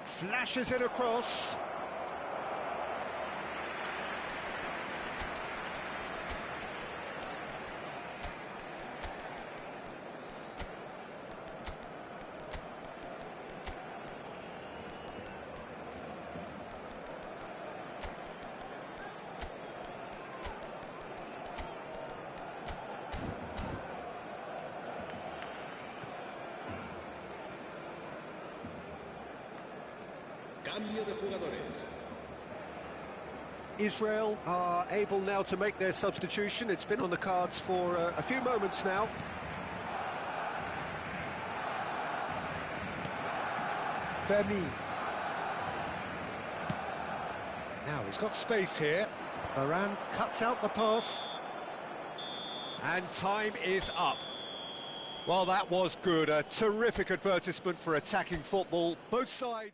[SPEAKER 1] Flashes it across.
[SPEAKER 3] Cambio de jugadores.
[SPEAKER 1] Israel are able now to make their substitution. It's been on the cards for a few moments now. Fermi. Now he's got space here. Varane cuts out the pass. And time is up. Well, that was good. A terrific advertisement for attacking football. Both sides.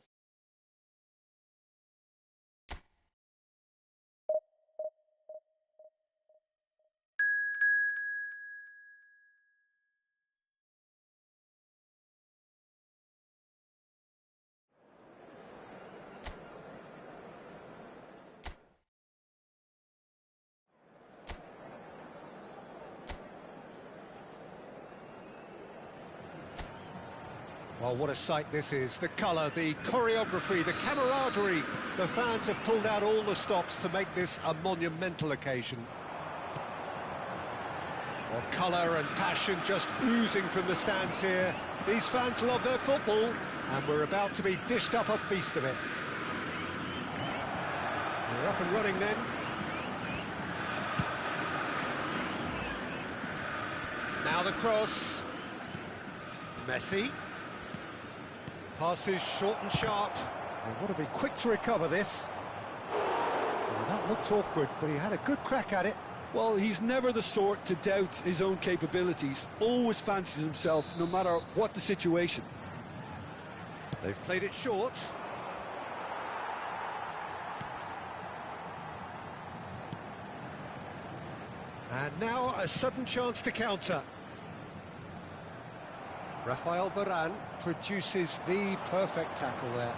[SPEAKER 1] Well, what a sight this is. The colour, the choreography, the camaraderie. The fans have pulled out all the stops to make this a monumental occasion. Well, colour and passion just oozing from the stands here. These fans love their football, and we're about to be dished up a feast of it. We're up and running then. Now the cross. Messi. Passes short and sharp. They want to be quick to recover this. Well, that looked awkward, but he had a good crack at it.
[SPEAKER 2] Well, he's never the sort to doubt his own capabilities. Always fancies himself, no matter what the situation.
[SPEAKER 1] They've played it short. And now a sudden chance to counter. Rafael Varane produces the perfect tackle there.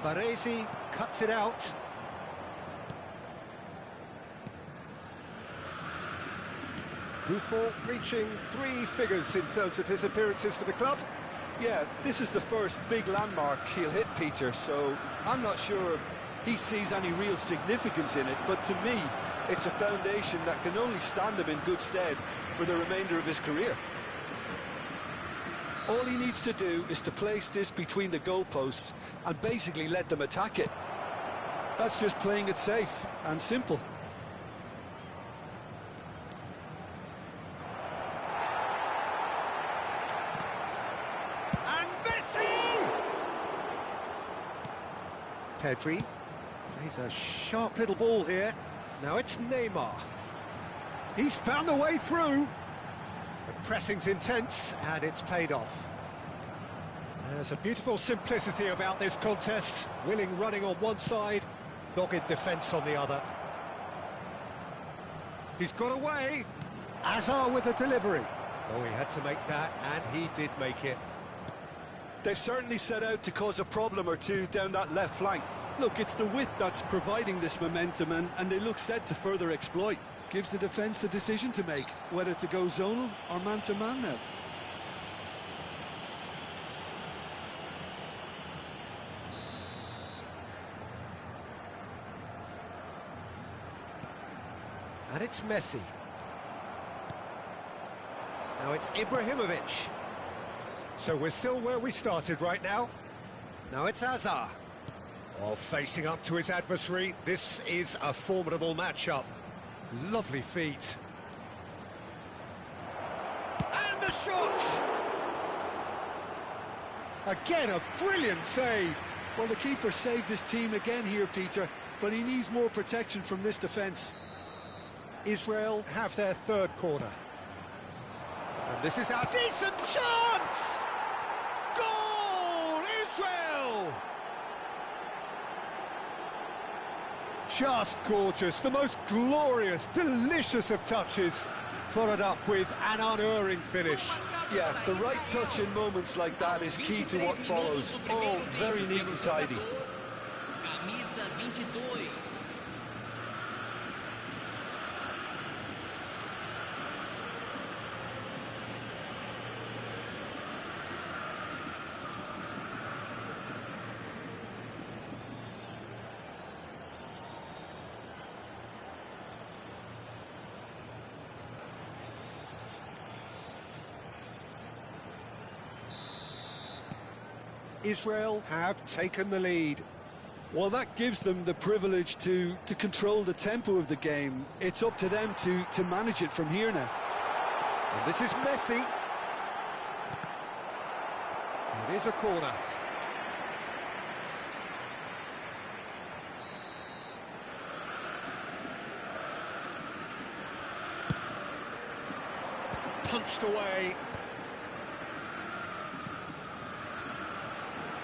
[SPEAKER 1] Baresi cuts it out. Buffon reaching 3 figures in terms of his appearances for the club.
[SPEAKER 2] Yeah, this is the first big landmark he'll hit, Peter, so I'm not sure he sees any real significance in it, but to me, it's a foundation that can only stand him in good stead for the remainder of his career. All he needs to do is to place this between the goalposts and basically let them attack it. That's just playing it safe and simple.
[SPEAKER 1] And Messi! Pedri plays a sharp little ball here. Now it's Neymar. He's found the way through. The pressing's intense, and it's paid off. There's a beautiful simplicity about this contest. Willing running on one side, dogged defence on the other. He's got away. Hazard with the delivery. Oh, he had to make that, and he did make it.
[SPEAKER 2] They've certainly set out to cause a problem or two down that left flank. Look, it's the width that's providing this momentum, and they look set to further exploit. Gives the defence the decision to make, whether to go zonal or man-to-man now.
[SPEAKER 1] And it's Messi. Now it's Ibrahimovic. So we're still where we started right now. Now it's Hazard. Oh, facing up to his adversary. This is a formidable matchup. Lovely feet. And the shot! Again, a brilliant save.
[SPEAKER 2] Well, the keeper saved his team again here, Peter, but he needs more protection from this defence.
[SPEAKER 1] Israel have their third corner. And this is our decent chance! Goal! Israel! Just gorgeous, the most glorious, delicious of touches, followed up with an unerring finish.
[SPEAKER 2] Yeah, the right touch in moments like that is key to what follows. All very neat and tidy.
[SPEAKER 4] Camisa 22.
[SPEAKER 1] Israel have taken the lead.
[SPEAKER 2] Well, that gives them the privilege to control the tempo of the game. It's up to them to manage it from here now.
[SPEAKER 1] And this is Messi. It is a corner. Punched away.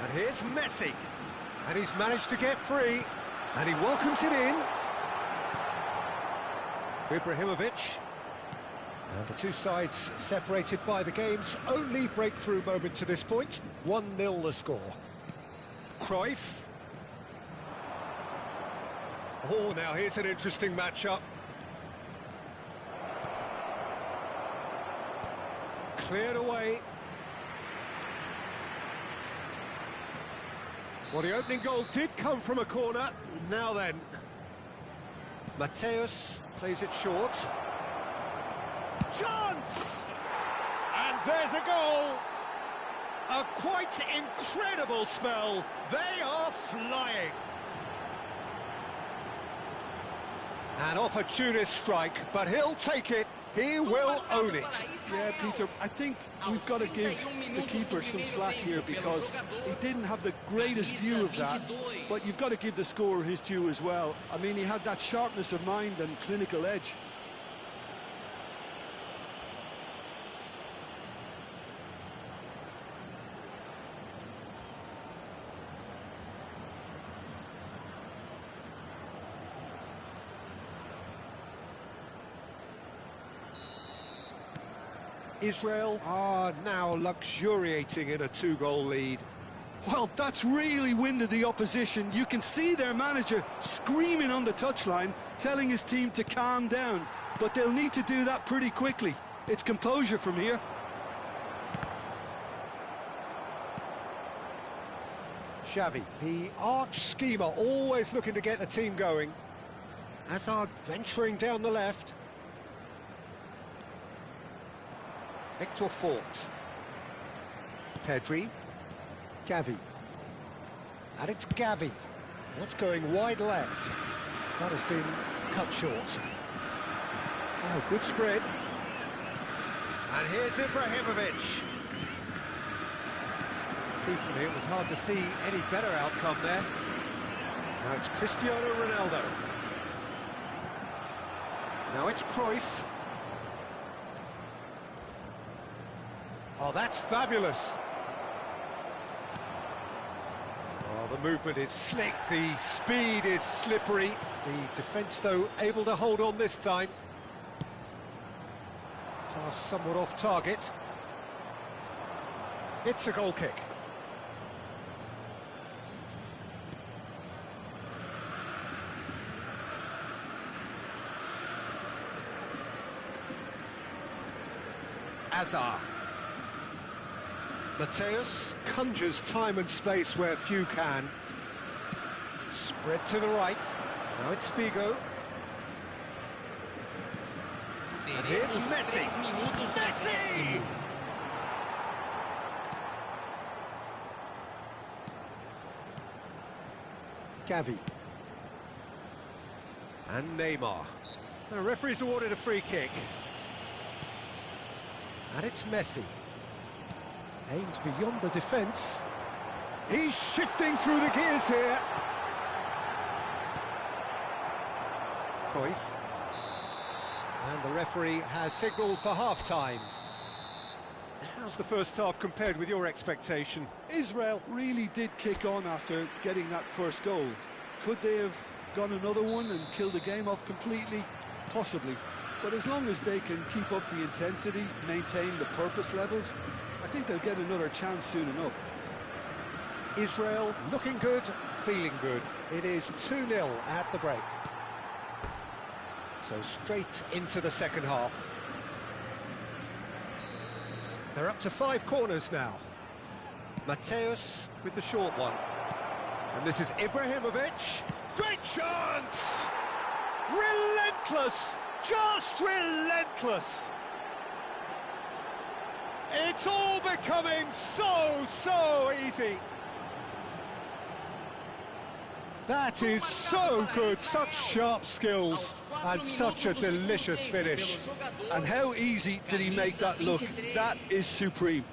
[SPEAKER 1] And here's Messi. And he's managed to get free. And he welcomes it in. Ibrahimovic. And the two sides separated by the game's only breakthrough moment to this point. 1-0 the score. Cruyff. Oh, now here's an interesting matchup. Cleared away. Well, the opening goal did come from a corner. Now then. Mateus plays it short. Chance! And there's a goal! A quite incredible spell. They are flying. An opportunist strike, but he'll take it. He will own it.
[SPEAKER 2] Yeah, Peter, I think we've got to give the keeper some slack here because he didn't have the greatest view of that, but you've got to give the scorer his due as well. I mean, he had that sharpness of mind and clinical edge.
[SPEAKER 1] Israel are now luxuriating in a two-goal lead.
[SPEAKER 2] Well, that's really winded the opposition. You can see their manager screaming on the touchline, telling his team to calm down. But they'll need to do that pretty quickly. It's composure from here.
[SPEAKER 1] Xavi, the arch schemer, always looking to get the team going. Hazard venturing down the left. Victor Fort. Pedri. Gavi. And it's Gavi. That's going wide left. That has been cut short. Oh, good spread. And here's Ibrahimovic. Truthfully, it was hard to see any better outcome there. Now it's Cristiano Ronaldo. Now it's Cruyff. Oh, that's fabulous. Oh, the movement is slick, the speed is slippery. The defence, though, able to hold on this time. Pass somewhat off target. It's a goal kick. Hazard. Mateus conjures time and space where few can. Spread to the right. Now it's Figo. And here's Messi. Messi! Gavi. And Neymar. The referee's awarded a free kick. And it's Messi. Aims beyond the defence. He's shifting through the gears here. Cruyff. And the referee has signalled for half-time. How's the first half compared with your expectation?
[SPEAKER 2] Israel really did kick on after getting that first goal. Could they have gone another one and killed the game off completely? Possibly. But as long as they can keep up the intensity, maintain the purpose levels, I think they'll get another chance soon enough.
[SPEAKER 1] Israel looking good, feeling good. It is 2-0 at the break. So straight into the second half. They're up to 5 corners now. Mateus with the short one. And this is Ibrahimovic. Great chance! Relentless! Just relentless! It's all becoming so easy. That is so good, such sharp skills and such a delicious finish.
[SPEAKER 2] And how easy did he make that look? That is supreme.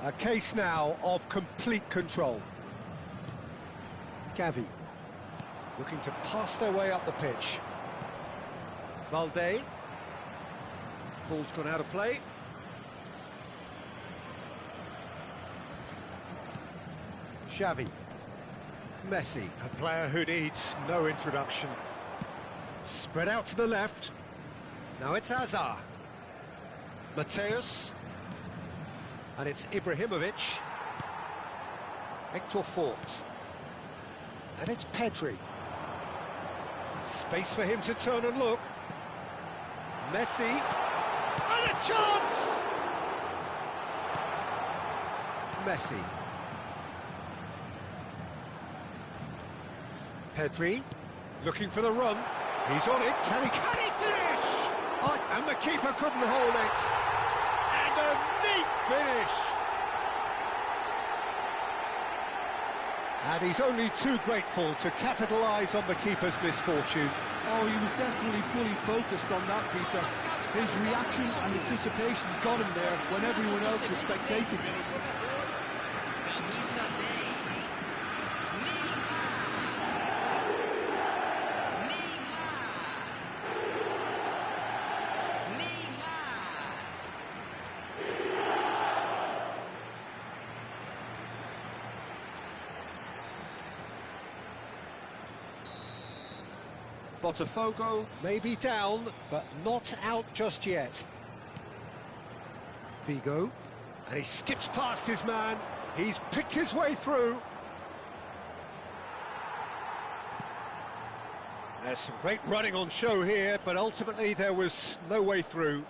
[SPEAKER 1] A case now of complete control. Gavi looking to pass their way up the pitch. Valde. Ball's gone out of play. Xavi. Messi, a player who needs no introduction. Spread out to the left. Now it's Hazard. Mateus. And it's Ibrahimovic. Victor Fort. And it's Pedri. Space for him to turn and look. Messi. And a chance! Messi. Pedri. Looking for the run. He's on it. Can he finish? Oh, and the keeper couldn't hold it. And a neat finish. And he's only too grateful to capitalise on the keeper's misfortune.
[SPEAKER 2] Oh, he was definitely fully focused on that, Peter. His reaction and anticipation got him there when everyone else was spectating.
[SPEAKER 4] Camisa 10.
[SPEAKER 1] Botafogo may be down, but not out just yet. Vigo, and he skips past his man. He's picked his way through. There's some great running on show here, but ultimately there was no way through.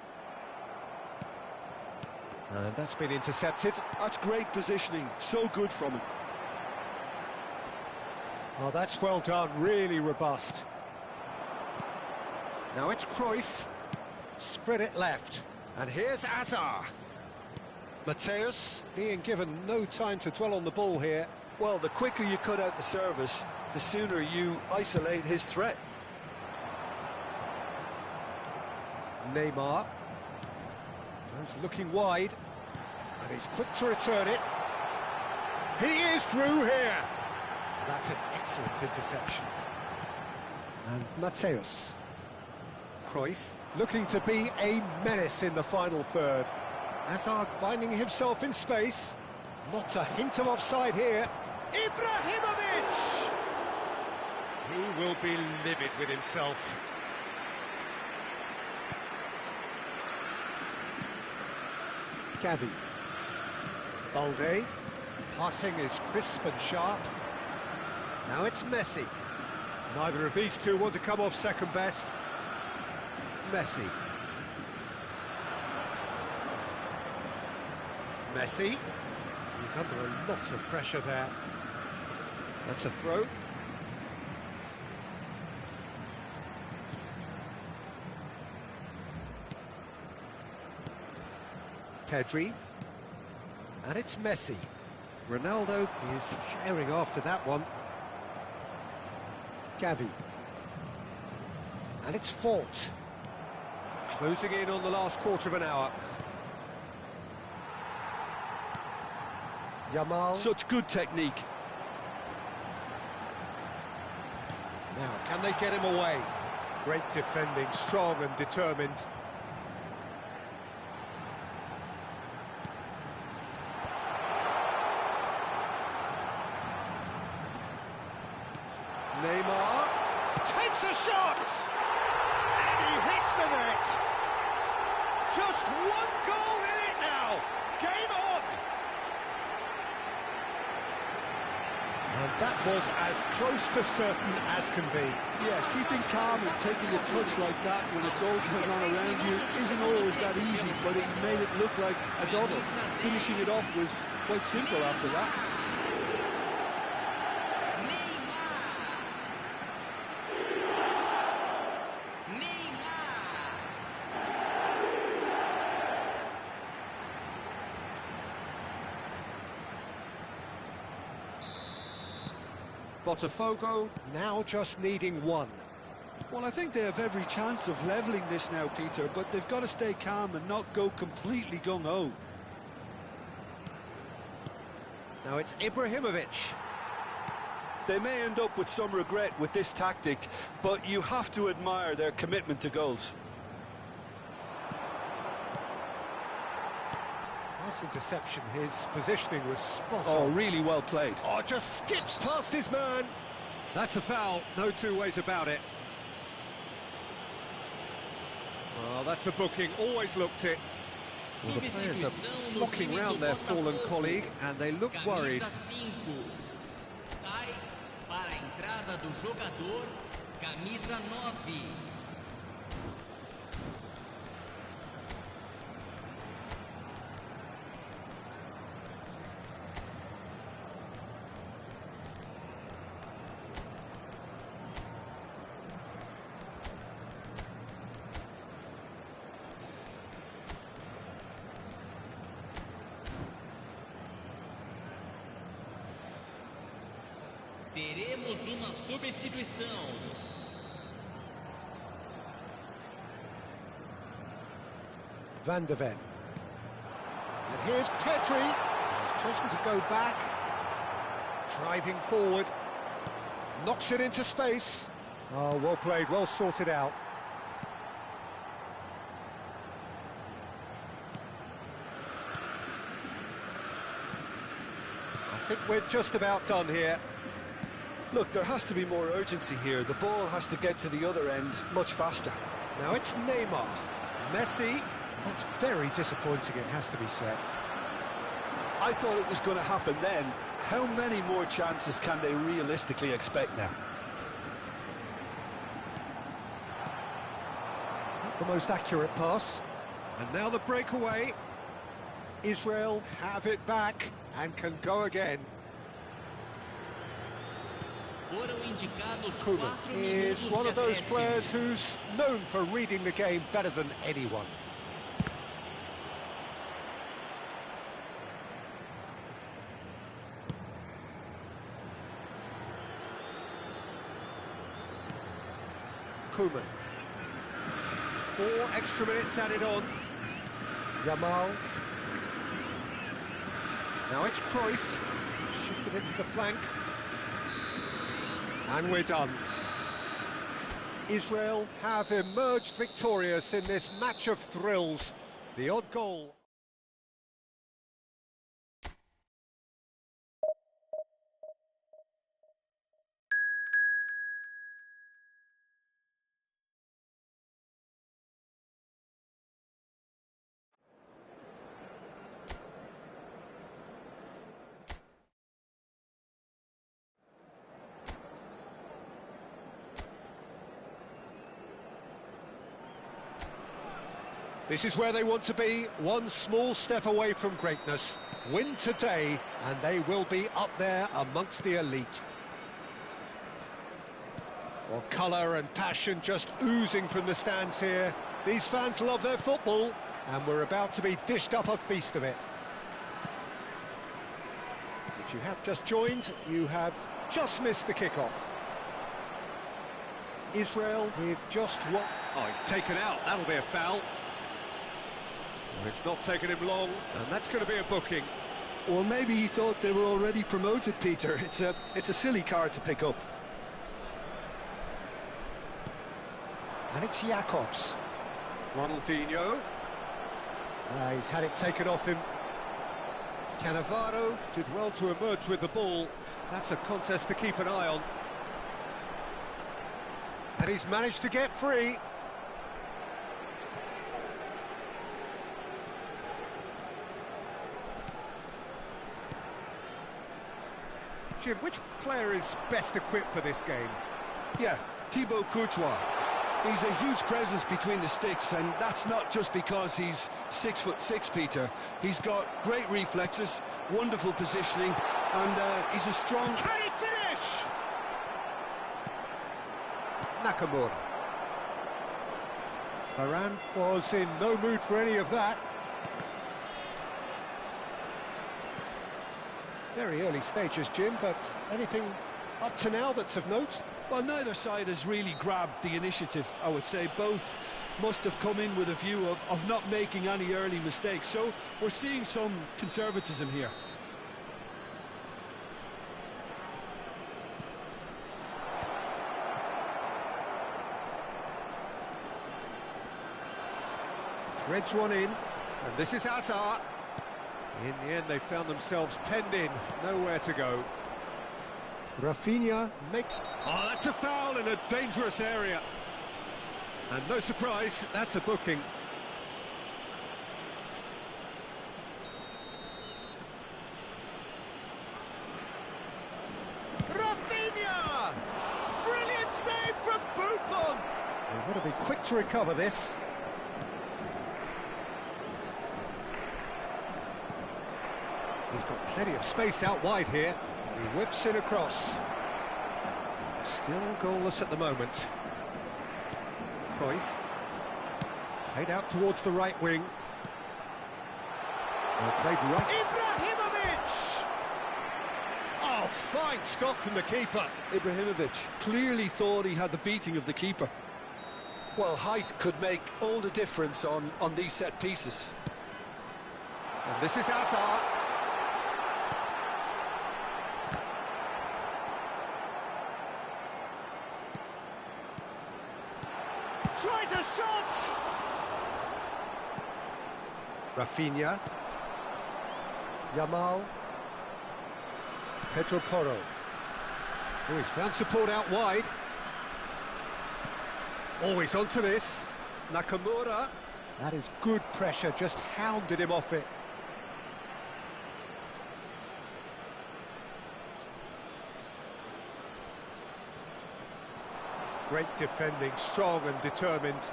[SPEAKER 1] And that's been intercepted.
[SPEAKER 2] That's great positioning, so good from him.
[SPEAKER 1] Oh, that's well done, really robust. Now it's Cruyff. Spread it left. And here's Azar. Mateus being given no time to dwell on the ball here.
[SPEAKER 2] Well, the quicker you cut out the service, the sooner you isolate his threat.
[SPEAKER 1] Neymar. He's looking wide. And he's quick to return it. He is through here. That's an excellent interception. And Mateus. Cruyff looking to be a menace in the final third. Hazard finding himself in space. Not a hint of offside here. Ibrahimovic! He will be livid with himself. Gavi. Balde. Passing is crisp and sharp. Now it's Messi. Neither of these two want to come off second best. Messi. Messi. He's under a lot of pressure there. That's a throw. Pedri. And it's Messi. Ronaldo is sharing after that one. Gavi. And it's Fort. Closing in on the last quarter of an hour. Yamal.
[SPEAKER 2] Such good technique.
[SPEAKER 1] Now, can they get him away? Great defending, strong and determined. Neymar takes a shot! And he hits the net! Just one goal in it now! Game on! And that was as close to certain as can be.
[SPEAKER 2] Yeah, keeping calm and taking a touch like that when it's all going on around you isn't always that easy, but he made it look like a double. Finishing it off was quite simple after that.
[SPEAKER 1] Botafogo now just needing one.
[SPEAKER 2] Well, I think they have every chance of levelling this now, Peter, but they've got to stay calm and not go completely gung-ho.
[SPEAKER 1] Now it's Ibrahimovic.
[SPEAKER 2] They may end up with some regret with this tactic, but you have to admire their commitment to goals.
[SPEAKER 1] Nice interception, his positioning was spot
[SPEAKER 2] Oh,
[SPEAKER 1] on.
[SPEAKER 2] really well played.
[SPEAKER 1] Oh, just skips past his man. That's a foul, no two ways about it. Well, that's a booking, always looked it. Well, the players are flocking round their fallen colleague and they look worried.
[SPEAKER 4] Sai para a entrada do jogador, camisa 9. Teremos uma substituição.
[SPEAKER 1] Van de Ven. And here's Petri. He's chosen to go back. Driving forward. Knocks it into space. Oh, well played, well sorted out. I think we're just about done here.
[SPEAKER 2] Look, there has to be more urgency here. The ball has to get to the other end much faster.
[SPEAKER 1] Now it's Neymar. Messi. That's very disappointing, it has to be said.
[SPEAKER 2] I thought it was going to happen then. How many more chances can they realistically expect now?
[SPEAKER 1] Not the most accurate pass. And now the breakaway. Israel have it back and can go again. Koeman is one of those players who's known for reading the game better than anyone. Koeman. 4 extra minutes added on. Yamal. Now it's Cruyff. Shifted into the flank. And we're done. Israel have emerged victorious in this match of thrills. The odd goal. This is where they want to be, one small step away from greatness. Win today, and they will be up there amongst the elite. Well, colour and passion just oozing from the stands here. These fans love their football, and we're about to be dished up a feast of it. If you have just joined, you have just missed the kickoff. Israel with just one... Oh, he's taken out, that'll be a foul. It's not taken him long, and that's going to be a booking.
[SPEAKER 2] Well, maybe he thought they were already promoted, Peter. It's a silly card to pick up.
[SPEAKER 1] And it's Jacobs. Ronaldinho. He's had it taken off him. Cannavaro did well to emerge with the ball. That's a contest to keep an eye on. And he's managed to get free. Jim, which player is best equipped for this game?
[SPEAKER 2] Yeah, Thibaut Courtois. He's a huge presence between the sticks, and that's not just because he's 6'6", Peter. He's got great reflexes, wonderful positioning, and he's a strong...
[SPEAKER 1] Can he finish? Nakamura. Varane was in no mood for any of that. Very early stages, Jim, but anything up to now that's of note?
[SPEAKER 2] Well, neither side has really grabbed the initiative, I would say. Both must have come in with a view of not making any early mistakes, so we're seeing some conservatism here.
[SPEAKER 1] Threads one in, and this is Hazard. In the end, they found themselves penned in, nowhere to go. Rafinha makes... Oh, that's a foul in a dangerous area. And no surprise, that's a booking. Got to be quick to recover this. He's got plenty of space out wide here. He whips in across. Still goalless at the moment. Cruyff. Played out towards the right wing. Well played right. Ibrahimovic! Oh, fine stop from the keeper.
[SPEAKER 2] Ibrahimovic clearly thought he had the beating of the keeper. Well, height could make all the difference on these set pieces.
[SPEAKER 1] And this is Hazard. Tries a shot! Rafinha. Yamal. Pedro Porro. Oh, he's found support out wide. Always onto this. Nakamura. That is good pressure, just hounded him off it. Great defending, strong and determined.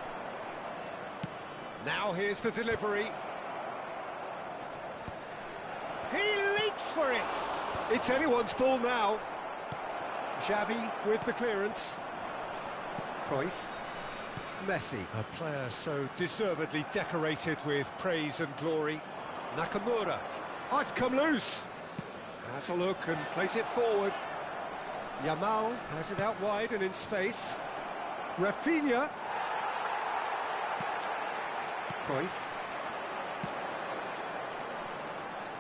[SPEAKER 1] Now here's the delivery. He leaps for it. It's anyone's ball now. Xavi with the clearance. Cruyff. Messi, a player so deservedly decorated with praise and glory. Nakamura. Oh, it's come loose. Has a look and plays it forward. Yamal has it out wide and in space. Rafinha. Cruyff.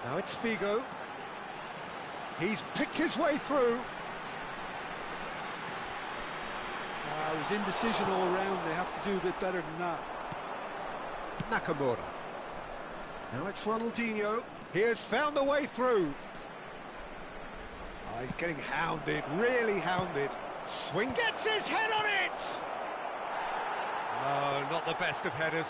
[SPEAKER 1] Now it's Figo. He's picked his way through.
[SPEAKER 2] It was indecision all round. They have to do a bit better than that.
[SPEAKER 1] Nakamura. Now it's Ronaldinho. He has found the way through. Oh, he's getting hounded, really hounded. Swing gets his head on it! Oh, not the best of headers.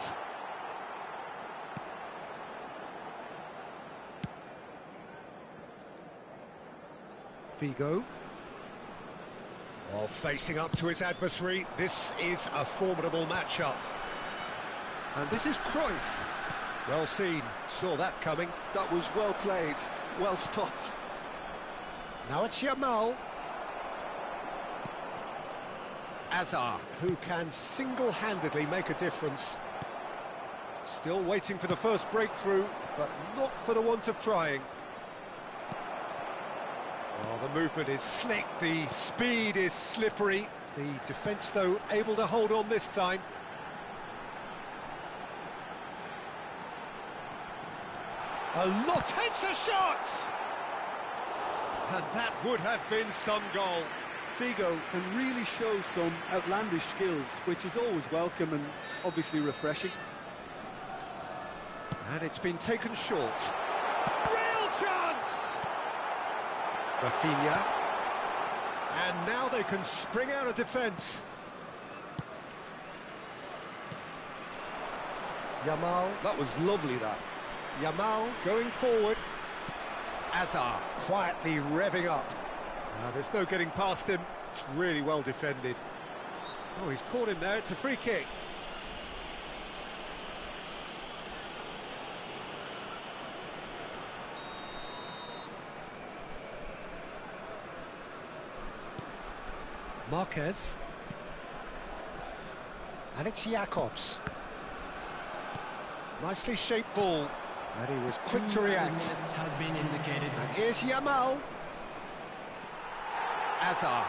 [SPEAKER 1] Figo. Oh, facing up to his adversary. This is a formidable matchup. And this is Cruyff. Well seen, saw that coming.
[SPEAKER 2] That was well played, well stopped.
[SPEAKER 1] Now it's Yamal. Hazard, who can single-handedly make a difference. Still waiting for the first breakthrough, but not for the want of trying. Oh, the movement is slick, the speed is slippery. The defence, though, able to hold on this time. A lot takes a shot! And that would have been some goal.
[SPEAKER 2] Figo can really show some outlandish skills, which is always welcome and obviously refreshing.
[SPEAKER 1] And it's been taken short. Real chance! Rafinha. And now they can spring out of defence. Yamal.
[SPEAKER 2] That was lovely, that.
[SPEAKER 1] Yamal going forward. Hazard quietly revving up. There's no getting past him. It's really well defended. Oh, he's caught him there. It's a free kick. Marquez. And it's Jakobs. Nicely shaped ball. And he was quick to react.
[SPEAKER 4] Has been indicated.
[SPEAKER 1] And here's Yamal. Hazard.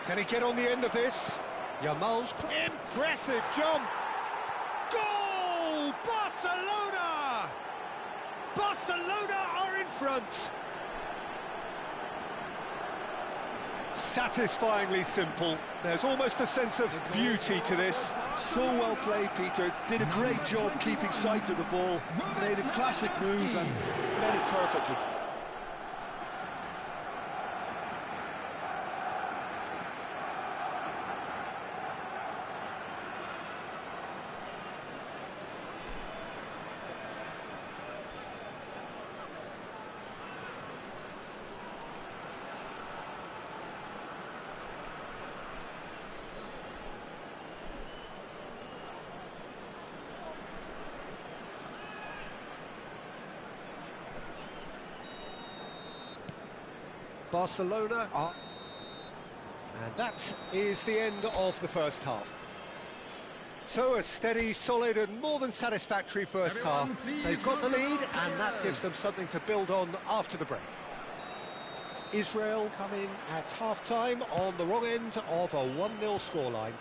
[SPEAKER 1] Can he get on the end of this? Yamal's impressive jump. Goal! Barcelona! Barcelona are in front. Satisfyingly simple. There's almost a sense of beauty to this.
[SPEAKER 2] So well played, Peter. Did a great job keeping sight of the ball. Made a classic move and made it perfectly.
[SPEAKER 1] Barcelona are... And that is the end of the first half. So a steady, solid and more than satisfactory first half. They've got the lead and that gives them something to build on after the break. Israel come in at half-time on the wrong end of a 1-0 scoreline.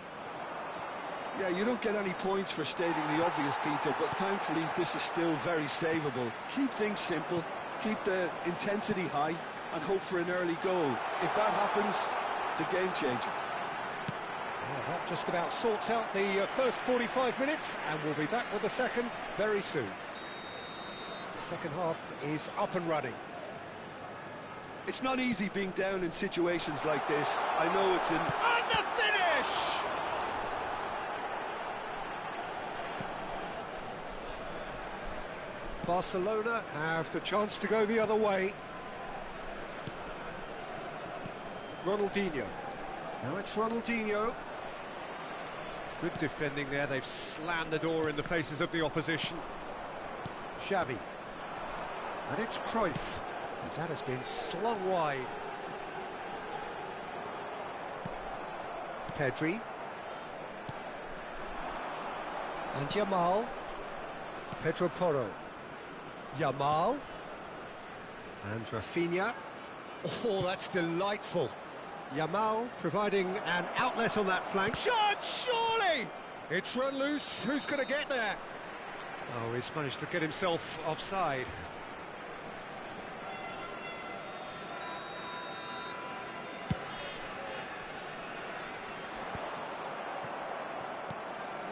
[SPEAKER 2] Yeah, you don't get any points for stating the obvious, Peter, but thankfully this is still very savable. Keep things simple, keep the intensity high and hope for an early goal. If that happens, it's a game changer.
[SPEAKER 1] Well, that just about sorts out the first 45 minutes, and we'll be back with the second very soon. The second half is up and running.
[SPEAKER 2] It's not easy being down in situations like this. I know it's an...
[SPEAKER 1] And the finish! Barcelona have the chance to go the other way. Ronaldinho. Now it's Ronaldinho. Good defending there, they've slammed the door in the faces of the opposition. Xavi. And it's Cruyff. And that has been slung wide. Pedri. And Yamal. Pedro Porro. Yamal. And Rafinha. Oh, that's delightful. Yamal providing an outlet on that flank. Shot, surely! It's run loose. Who's going to get there? Oh, he's managed to get himself offside.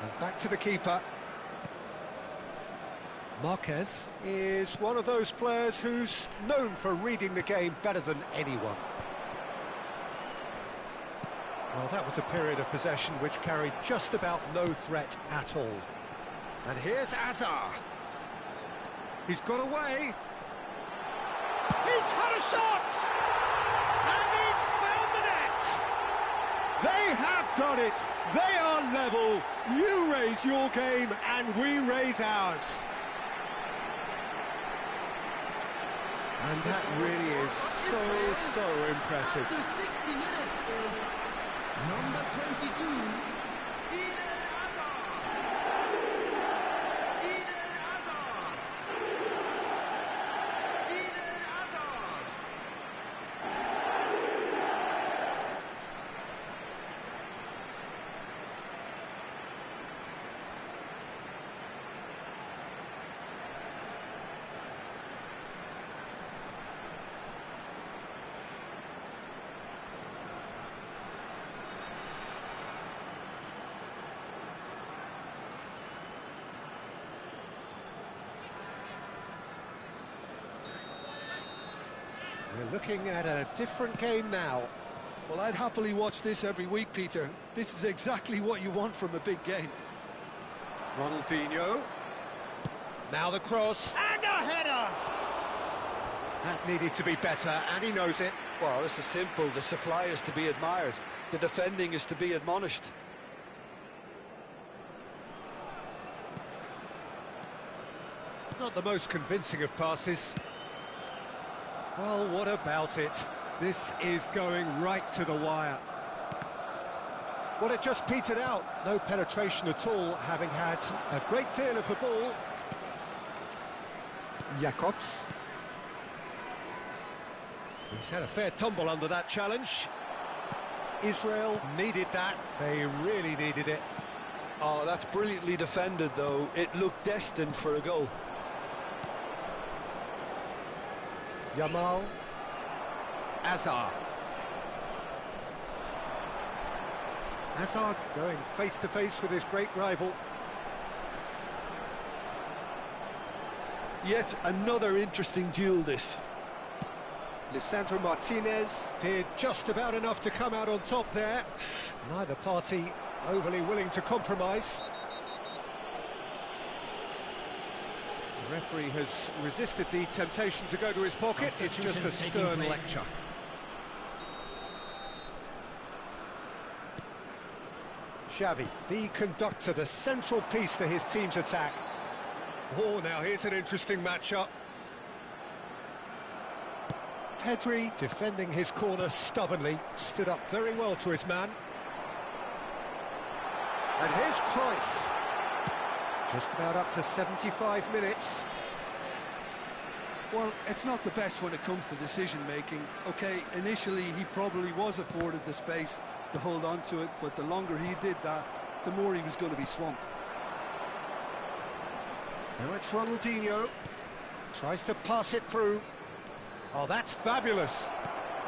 [SPEAKER 1] And back to the keeper. Marquez is one of those players who's known for reading the game better than anyone. Well, that was a period of possession which carried just about no threat at all. And here's Azar. He's got away. He's had a shot! And he's found the net! They have done it! They are level! You raise your game and we raise ours. And that really is so impressive.
[SPEAKER 4] After 60 minutes is number 22, Eden Hazard. Eden Hazard. Eden Hazard.
[SPEAKER 1] We're looking at a different game now.
[SPEAKER 2] Well, I'd happily watch this every week, Peter. This is exactly what you want from a big game.
[SPEAKER 1] Ronaldinho. Now the cross. And a header! That needed to be better, and he knows it.
[SPEAKER 2] Well, this is simple. The supply is to be admired. The defending is to be admonished.
[SPEAKER 1] Not the most convincing of passes. Well, what about it? This is going right to the wire. Well, it just petered out. No penetration at all, having had a great deal of the ball. Jacobs. He's had a fair tumble under that challenge. Israel needed that. They really needed it.
[SPEAKER 2] Oh, that's brilliantly defended, though. It looked destined for a goal.
[SPEAKER 1] Yamal. Azar. Hazard going face-to-face with his great rival.
[SPEAKER 2] Yet another interesting duel, this.
[SPEAKER 1] Lisandro Martinez did just about enough to come out on top there. Neither party overly willing to compromise. The referee has resisted the temptation to go to his pocket. It's just a stern lecture. Xavi, the conductor, the central piece to his team's attack. Oh, now here's an interesting matchup. Pedri defending his corner stubbornly, stood up very well to his man. And here's Cruyff. Just about up to 75 minutes.
[SPEAKER 2] Well, it's not the best when it comes to decision-making. OK, initially he probably was afforded the space to hold on to it, but the longer he did that, the more he was going to be swamped.
[SPEAKER 1] Now it's Ronaldinho. Tries to pass it through. Oh, that's fabulous.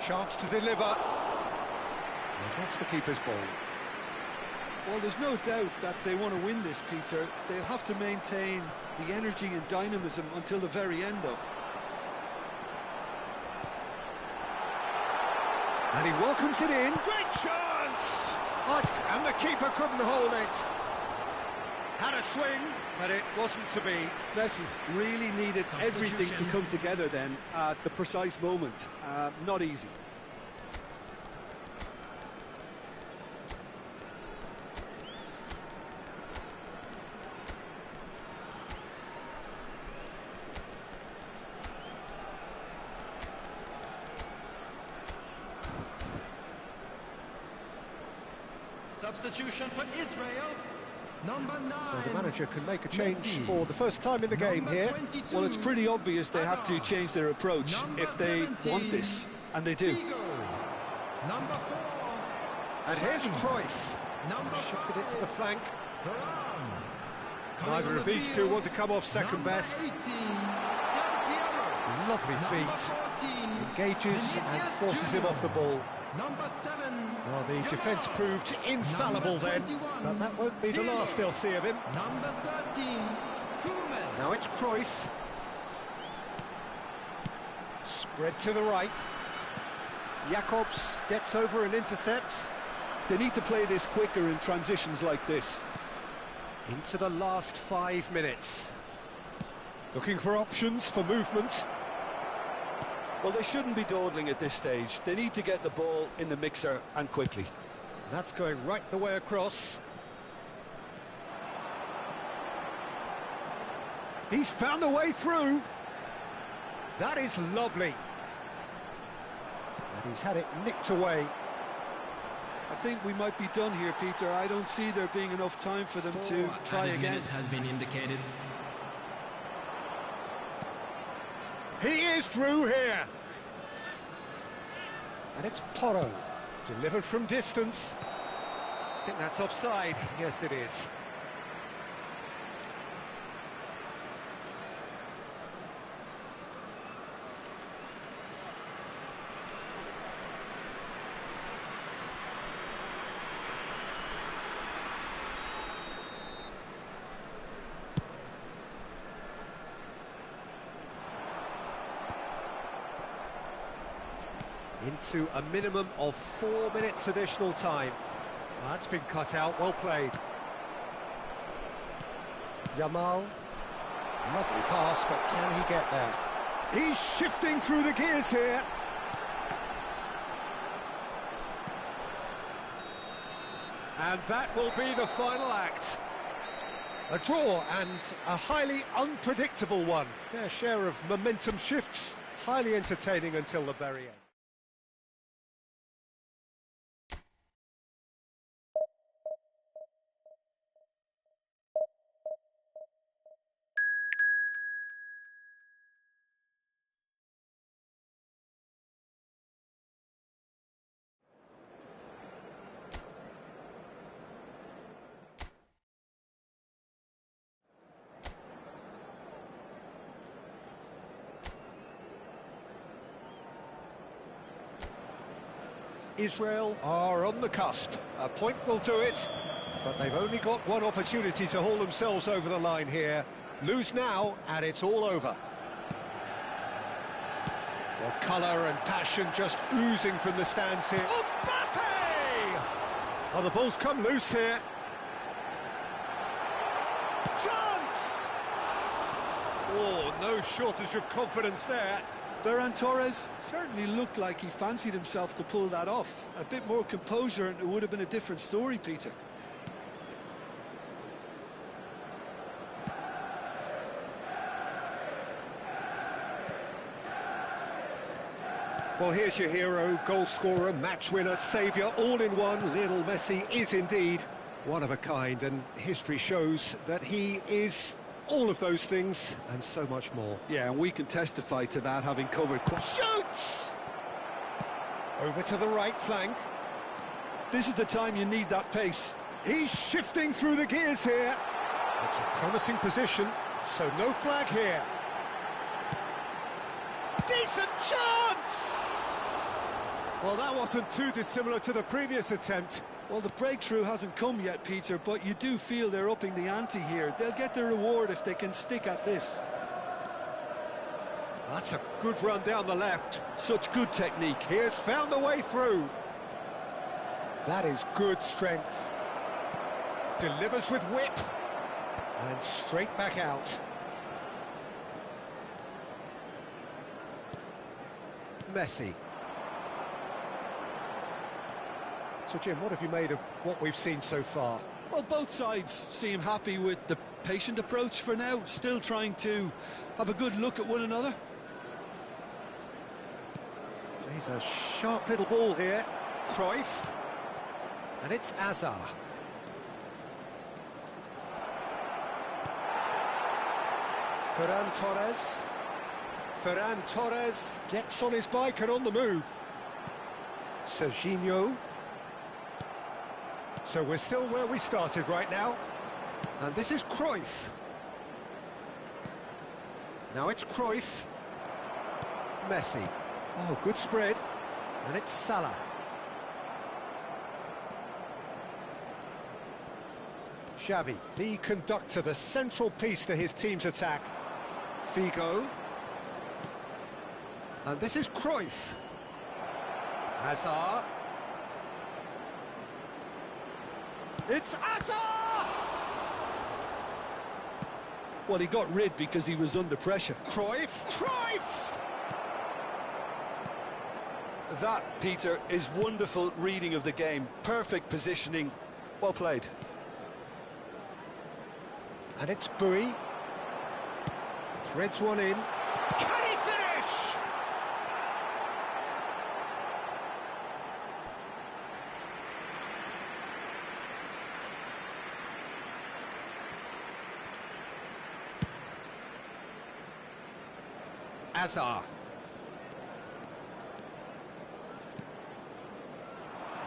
[SPEAKER 1] Chance to deliver. And that's the keeper's ball.
[SPEAKER 2] Well, there's no doubt that they want to win this, Peter. They'll have to maintain the energy and dynamism until the very end, though.
[SPEAKER 1] And he welcomes it in. Great chance! And the keeper couldn't hold it. Had a swing, but it wasn't to be.
[SPEAKER 2] Messi really needed everything to come together then at the precise moment. Not easy.
[SPEAKER 4] Substitution for Israel. Number 9.
[SPEAKER 1] So the manager can make a change for the first time in the game here.
[SPEAKER 4] 22.
[SPEAKER 2] Well, it's pretty obvious they have to change their approach if they
[SPEAKER 4] 17.
[SPEAKER 2] want this, and they do.
[SPEAKER 4] Figo. Number 4.
[SPEAKER 1] And here's Cruyff.
[SPEAKER 4] Number
[SPEAKER 1] Shifted it to the
[SPEAKER 4] 5.
[SPEAKER 1] flank.
[SPEAKER 4] Varane.
[SPEAKER 1] Neither of these two want to come off second
[SPEAKER 4] Number
[SPEAKER 1] best.
[SPEAKER 4] 18. Del Piero.
[SPEAKER 1] Lovely
[SPEAKER 4] Number
[SPEAKER 1] feet.
[SPEAKER 4] 14.
[SPEAKER 1] Engages and
[SPEAKER 4] Vinicius
[SPEAKER 1] forces him
[SPEAKER 4] Junior.
[SPEAKER 1] off the ball.
[SPEAKER 4] Number 7.
[SPEAKER 1] Well, the
[SPEAKER 4] Yamal.
[SPEAKER 1] defence proved infallible
[SPEAKER 4] Number
[SPEAKER 1] then,
[SPEAKER 4] 21.
[SPEAKER 1] but that won't be the last they'll see of him.
[SPEAKER 4] Number 13. Koeman.
[SPEAKER 1] Now it's Cruyff. Spread to the right. Jacobs gets over and intercepts.
[SPEAKER 2] They need to play this quicker in transitions like this.
[SPEAKER 1] Into the last 5 minutes. Looking for options for movement.
[SPEAKER 2] Well, they shouldn't be dawdling at this stage. They need to get the ball in the mixer and quickly.
[SPEAKER 1] That's going right the way across. He's found a way through. That is lovely. And he's had it nicked away.
[SPEAKER 2] I think we might be done here, Peter. I don't see there being enough time for them to try again.
[SPEAKER 4] Has been indicated.
[SPEAKER 1] He is through here. And it's Porro. Delivered from distance. I think that's offside. Yes, it is. Into a minimum of 4 minutes additional time. That's been cut out, well played. Yamal. Lovely pass, but can he get there? He's shifting through the gears here. And that will be the final act. A draw and a highly unpredictable one. Fair share of momentum shifts, highly entertaining until the very end. Israel are on the cusp. A point will do it, but they've only got one opportunity to haul themselves over the line here. Lose now, and it's all over. Well, colour and passion just oozing from the stands here. Mbappe! Oh, the ball's come loose here. Chance! Oh, no shortage of confidence there.
[SPEAKER 2] Ferran Torres certainly looked like he fancied himself to pull that off. A bit more composure and it would have been a different story, Peter.
[SPEAKER 1] Well, here's your hero, goal scorer, match winner, saviour, all in one. Lionel Messi is indeed one of a kind, and history shows that he is all of those things and so much more.
[SPEAKER 2] Yeah, and we can testify to that, having covered...
[SPEAKER 1] Shoots! Over to the right flank.
[SPEAKER 2] This is the time you need that pace.
[SPEAKER 1] He's shifting through the gears here. It's a promising position, so no flag here. Decent chance! Well, that wasn't too dissimilar to the previous attempt.
[SPEAKER 2] Well, the breakthrough hasn't come yet, Peter, but you do feel they're upping the ante here. They'll get their reward if they can stick at this.
[SPEAKER 1] That's a good run down the left.
[SPEAKER 2] Such good technique.
[SPEAKER 1] He has found the way through. That is good strength. Delivers with whip. And straight back out. Messi. So, Jim, what have you made of what we've seen so far?
[SPEAKER 2] Well, both sides seem happy with the patient approach for now, still trying to have a good look at one another.
[SPEAKER 1] He's a sharp little ball here. Cruyff. And it's Azar. Ferran Torres. Ferran Torres gets on his bike and on the move. Serginho. So we're still where we started right now. And this is Cruyff. Now it's Cruyff. Messi. Oh, good spread. And it's Salah. Xavi, the conductor, the central piece to his team's attack. Figo. And this is Cruyff. Hazard. It's Hazard!
[SPEAKER 2] Well, he got rid because he was under pressure.
[SPEAKER 1] Cruyff! Cruyff!
[SPEAKER 2] That, Peter, is wonderful reading of the game. Perfect positioning. Well played.
[SPEAKER 1] And it's Bui. Threads one in. Can he finish? Azar.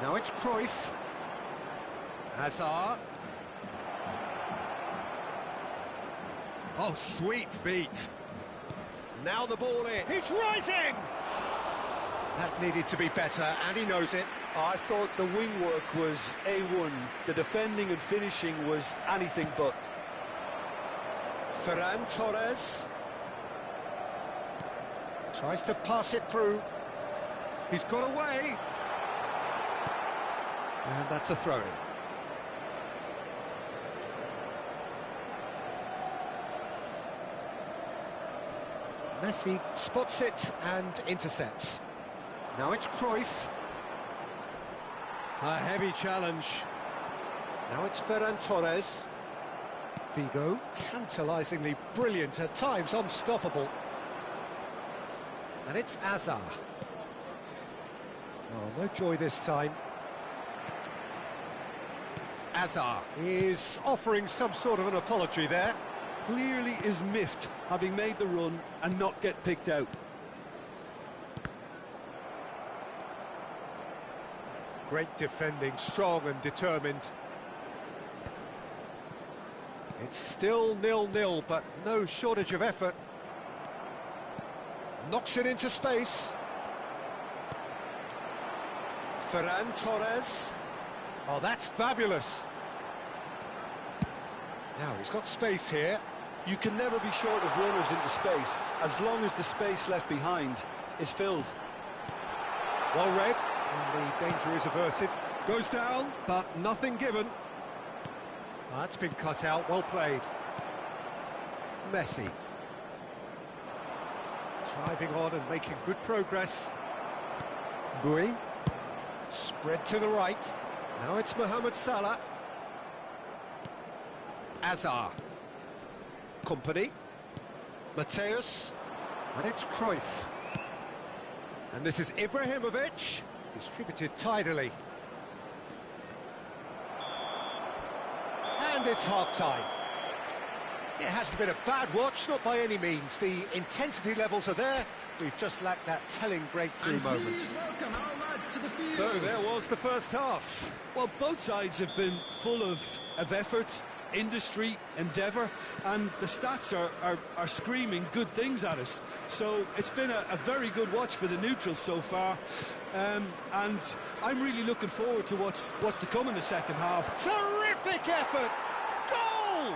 [SPEAKER 1] Now it's Cruyff. Hazard. Oh, sweet feet. Now the ball in. He's rising! That needed to be better, and he knows it.
[SPEAKER 2] I thought the wing work was A1. The defending and finishing was anything but.
[SPEAKER 1] Ferran Torres. Tries to pass it through. He's got away. And that's a throw-in. Messi spots it and intercepts. Now it's Cruyff. A heavy challenge. Now it's Ferran Torres. Figo, tantalisingly brilliant, at times unstoppable. And it's Azar. Oh, no joy this time. Azar is offering some sort of an apology there.
[SPEAKER 2] Clearly is miffed, having made the run and not get picked out.
[SPEAKER 1] Great defending, strong and determined. It's still 0-0, but no shortage of effort. Knocks it into space. Ferran Torres. Oh, that's fabulous. Now, he's got space here.
[SPEAKER 2] You can never be short of runners into space, as long as the space left behind is filled.
[SPEAKER 1] Well read, and the danger is averted. Goes down, but nothing given. That's been cut out, well played. Messi. Driving on and making good progress. Bui. Spread to the right. Now it's Mohamed Salah. Azar. Company. Mateus. And it's Cruyff. And this is Ibrahimovic, distributed tidily. And it's half-time. It hasn't been a bad watch, not by any means. The intensity levels are there. We've just lacked that telling breakthrough moment.
[SPEAKER 3] Welcome our lads to the field.
[SPEAKER 1] So there was the first half.
[SPEAKER 2] Well, both sides have been full of effort, industry, endeavour, and the stats are screaming good things at us. So it's been a very good watch for the neutrals so far, and I'm really looking forward to what's to come in the second half.
[SPEAKER 1] Terrific effort! Goal!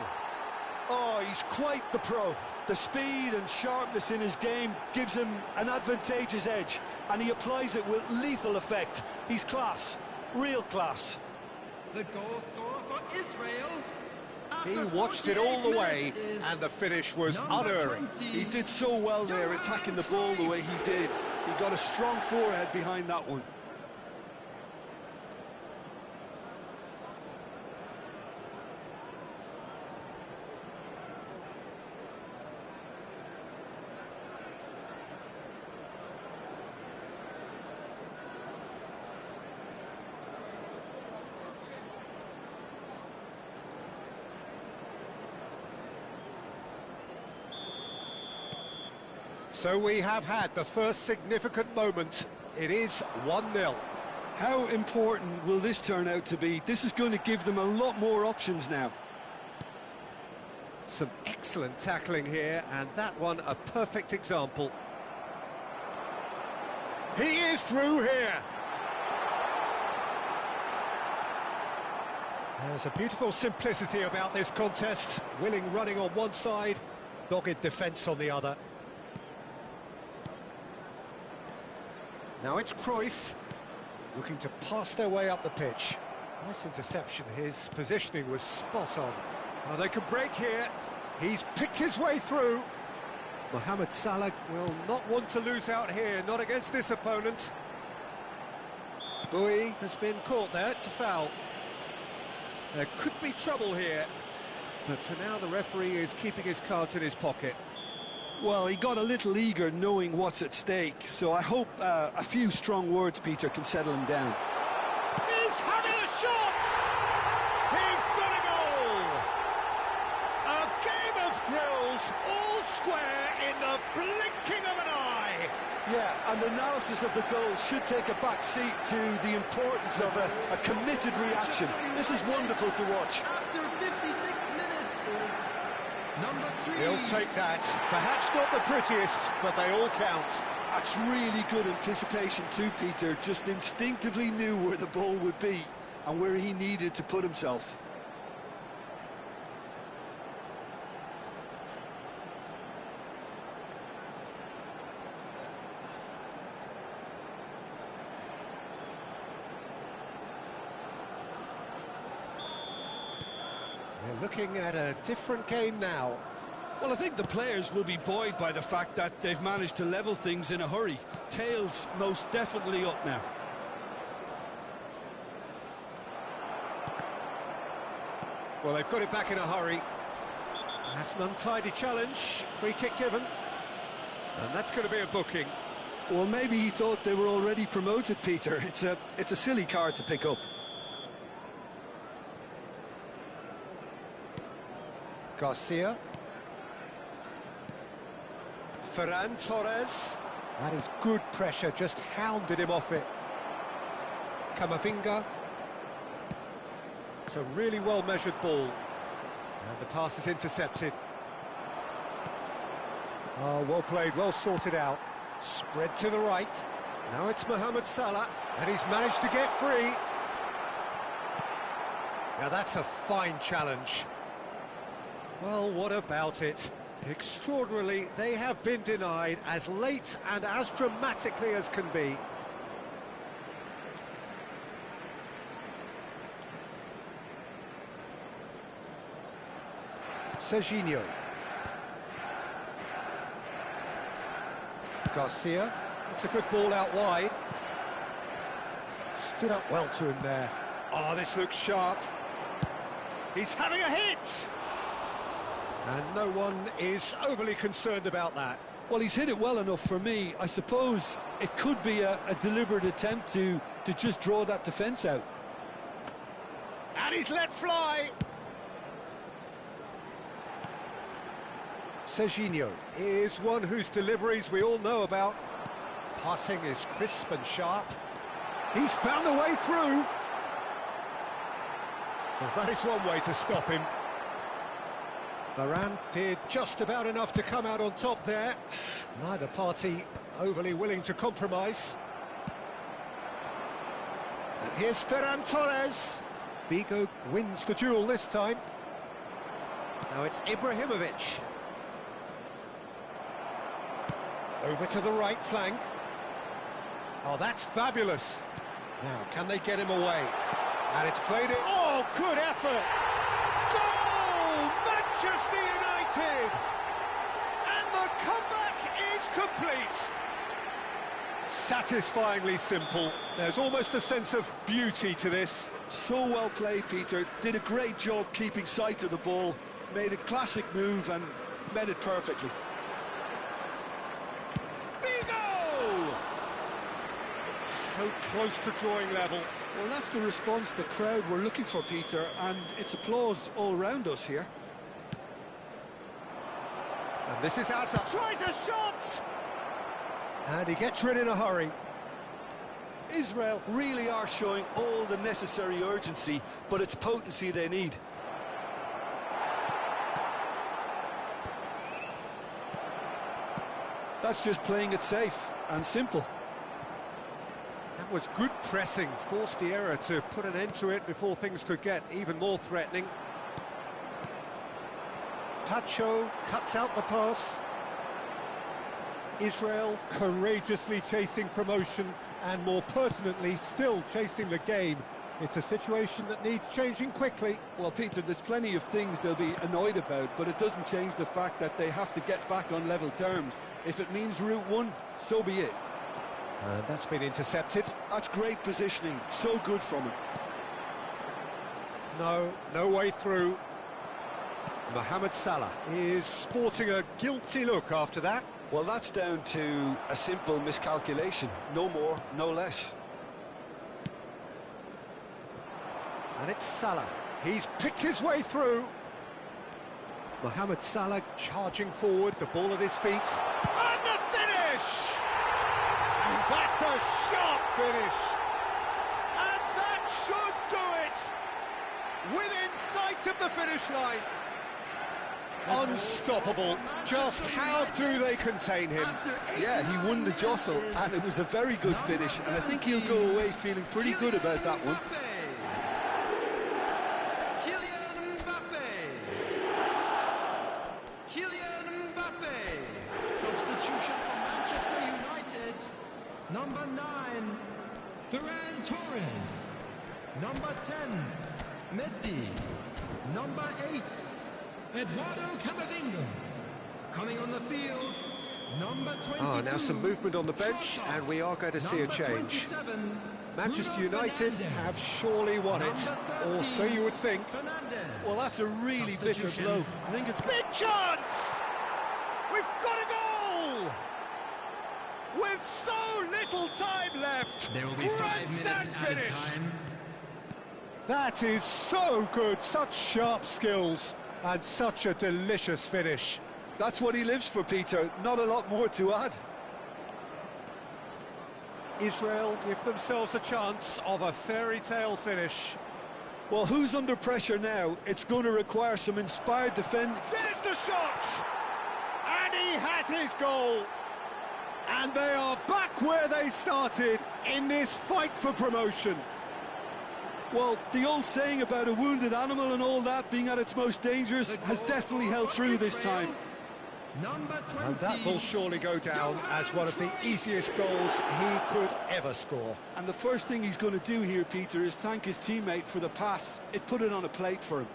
[SPEAKER 2] Oh, he's quite the pro. The speed and sharpness in his game gives him an advantageous edge, and he applies it with lethal effect. He's class, real class.
[SPEAKER 4] The goal scorer for Israel.
[SPEAKER 1] He
[SPEAKER 4] after
[SPEAKER 1] watched it all the
[SPEAKER 4] 48
[SPEAKER 1] way,
[SPEAKER 4] minutes is
[SPEAKER 1] and the finish was
[SPEAKER 4] number
[SPEAKER 1] unerring.
[SPEAKER 4] 20.
[SPEAKER 2] He did so well there, attacking the ball the way he did. He got a strong forehead behind that one.
[SPEAKER 1] So we have had the first significant moment. It is 1-0.
[SPEAKER 2] How important will this turn out to be? This is going to give them a lot more options now.
[SPEAKER 1] Some excellent tackling here, and that one a perfect example. He is through here. There's a beautiful simplicity about this contest. Willing running on one side, dogged defence on the other. Now it's Cruyff, looking to pass their way up the pitch. Nice interception, his positioning was spot on. Oh, they could break here. He's picked his way through. Mohamed Salah will not want to lose out here, not against this opponent. Boui has been caught there, it's a foul. There could be trouble here, but for now the referee is keeping his cards in his pocket.
[SPEAKER 2] Well, he got a little eager knowing what's at stake, so I hope a few strong words, Peter, can settle him down.
[SPEAKER 1] He's having a shot! He's got a goal! A game of thrills, all square in the blinking of an eye!
[SPEAKER 2] Yeah, and analysis of the goal should take a back seat to the importance of a committed reaction. This is wonderful to watch.
[SPEAKER 4] After 56 minutes is number 3.
[SPEAKER 1] He'll take that. Perhaps not the prettiest, but they all count.
[SPEAKER 2] That's really good anticipation too, Peter. Just instinctively knew where the ball would be and where he needed to put himself.
[SPEAKER 1] We're looking at a different game now.
[SPEAKER 2] Well, I think the players will be buoyed by the fact that they've managed to level things in a hurry. Tails most definitely up now.
[SPEAKER 1] Well, they've got it back in a hurry. That's an untidy challenge. Free kick given. And that's going to be a booking.
[SPEAKER 2] Well, maybe he thought they were already promoted, Peter. It's a silly card to pick up.
[SPEAKER 1] Garcia. Ferran Torres. That is good pressure, just hounded him off it. Camavinga. It's a really well-measured ball. And the pass is intercepted. Oh, well played, well sorted out. Spread to the right. Now it's Mohamed Salah, and he's managed to get free. Now that's a fine challenge. Well, what about it? Extraordinarily, they have been denied as late and as dramatically as can be. Serginho. Garcia. It's a good ball out wide. Stood up well to him there. Oh, this looks sharp. He's having a hit! And no one is overly concerned about that.
[SPEAKER 2] Well, he's hit it well enough for me. I suppose it could be a deliberate attempt to just draw that defence out.
[SPEAKER 1] And he's let fly. Serginho is one whose deliveries we all know about. Passing is crisp and sharp. He's found the way through. Well, that is one way to stop him. Varane did just about enough to come out on top there. Neither party overly willing to compromise. And here's Ferran Torres. Vigo wins the duel this time. Now it's Ibrahimovic. Over to the right flank. Oh, that's fabulous. Now, can they get him away? And it's played it. Oh, good effort! Goal! Manchester United! And the comeback is complete. Satisfyingly simple. There's almost a sense of beauty to this.
[SPEAKER 2] So well played, Peter. Did a great job keeping sight of the ball. Made a classic move and met it perfectly.
[SPEAKER 1] So close to drawing level.
[SPEAKER 2] Well, that's the response the crowd were looking for, Peter, and it's applause all round us here.
[SPEAKER 1] And this is Hazard. Tries a shot! And he gets rid in a hurry.
[SPEAKER 2] Israel really are showing all the necessary urgency, but it's potency they need. That's just playing it safe and simple.
[SPEAKER 1] That was good pressing, forced the error to put an end to it before things could get even more threatening. Tacho cuts out the pass. Israel courageously chasing promotion and more pertinently still chasing the game. It's a situation that needs changing quickly.
[SPEAKER 2] Well, Peter, there's plenty of things they'll be annoyed about, but it doesn't change the fact that they have to get back on level terms. If it means Route 1, so be it.
[SPEAKER 1] And that's been intercepted.
[SPEAKER 2] That's great positioning, so good from him.
[SPEAKER 1] No way through. Mohamed Salah is sporting a guilty look after that.
[SPEAKER 2] Well, that's down to a simple miscalculation. No more, no less.
[SPEAKER 1] And it's Salah. He's picked his way through. Mohamed Salah charging forward, the ball at his feet. And the finish! And that's a sharp finish. And that should do it. Within sight of the finish line. Unstoppable. Just how do they contain him?
[SPEAKER 2] Yeah, he won the jostle, and it was a very good finish, and I think he'll go away feeling pretty good about that one.
[SPEAKER 4] Substitution for Manchester United. Number 9, Ferran Torres. Number 10, Messi. Number 8, Eduardo Camavinga. Coming on the field, number 22.
[SPEAKER 1] Now some movement on the bench, and we are going to see a change. Manchester United have surely won it, or so you would think.
[SPEAKER 2] Well, that's a really bitter blow. I think it's...
[SPEAKER 1] Big chance! We've got a goal! With so little time left!
[SPEAKER 4] There will be 5 minutes
[SPEAKER 1] finish!
[SPEAKER 4] time.
[SPEAKER 1] That is so good, such sharp skills, and such a delicious finish.
[SPEAKER 2] That's what he lives for, Peter. Not a lot more to add.
[SPEAKER 1] Israel give themselves a chance of a fairy tale finish.
[SPEAKER 2] Well, who's under pressure now? It's going to require some inspired defence.
[SPEAKER 1] There's the shot! And he has his goal! And they are back where they started in this fight for promotion.
[SPEAKER 2] Well, the old saying about a wounded animal and all that being at its most dangerous has definitely held through this time.
[SPEAKER 4] Number 20.
[SPEAKER 1] And that will surely go down as one of the easiest goals he could ever score.
[SPEAKER 2] And the first thing he's going to do here, Peter, is thank his teammate for the pass. It put it on a plate for him.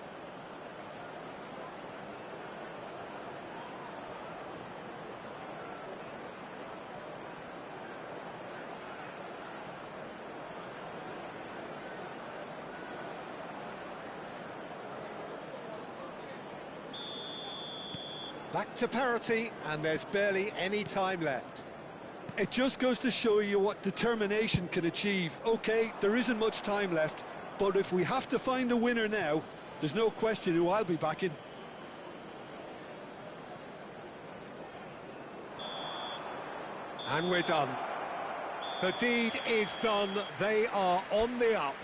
[SPEAKER 1] Back to parity, and there's barely any time left.
[SPEAKER 2] It just goes to show you what determination can achieve. OK, there isn't much time left, but if we have to find a winner now, there's no question who I'll be backing.
[SPEAKER 1] And we're done. The deed is done. They are on the up.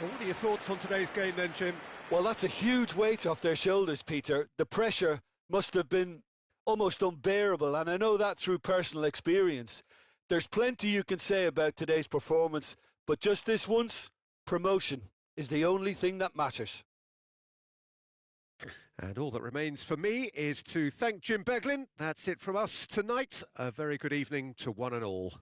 [SPEAKER 1] Well, what are your thoughts on today's game then, Jim?
[SPEAKER 2] Well, that's a huge weight off their shoulders, Peter. The pressure must have been almost unbearable, and I know that through personal experience. There's plenty you can say about today's performance, but just this once, promotion is the only thing that matters.
[SPEAKER 1] And all that remains for me is to thank Jim Beglin. That's it from us tonight. A very good evening to one and all.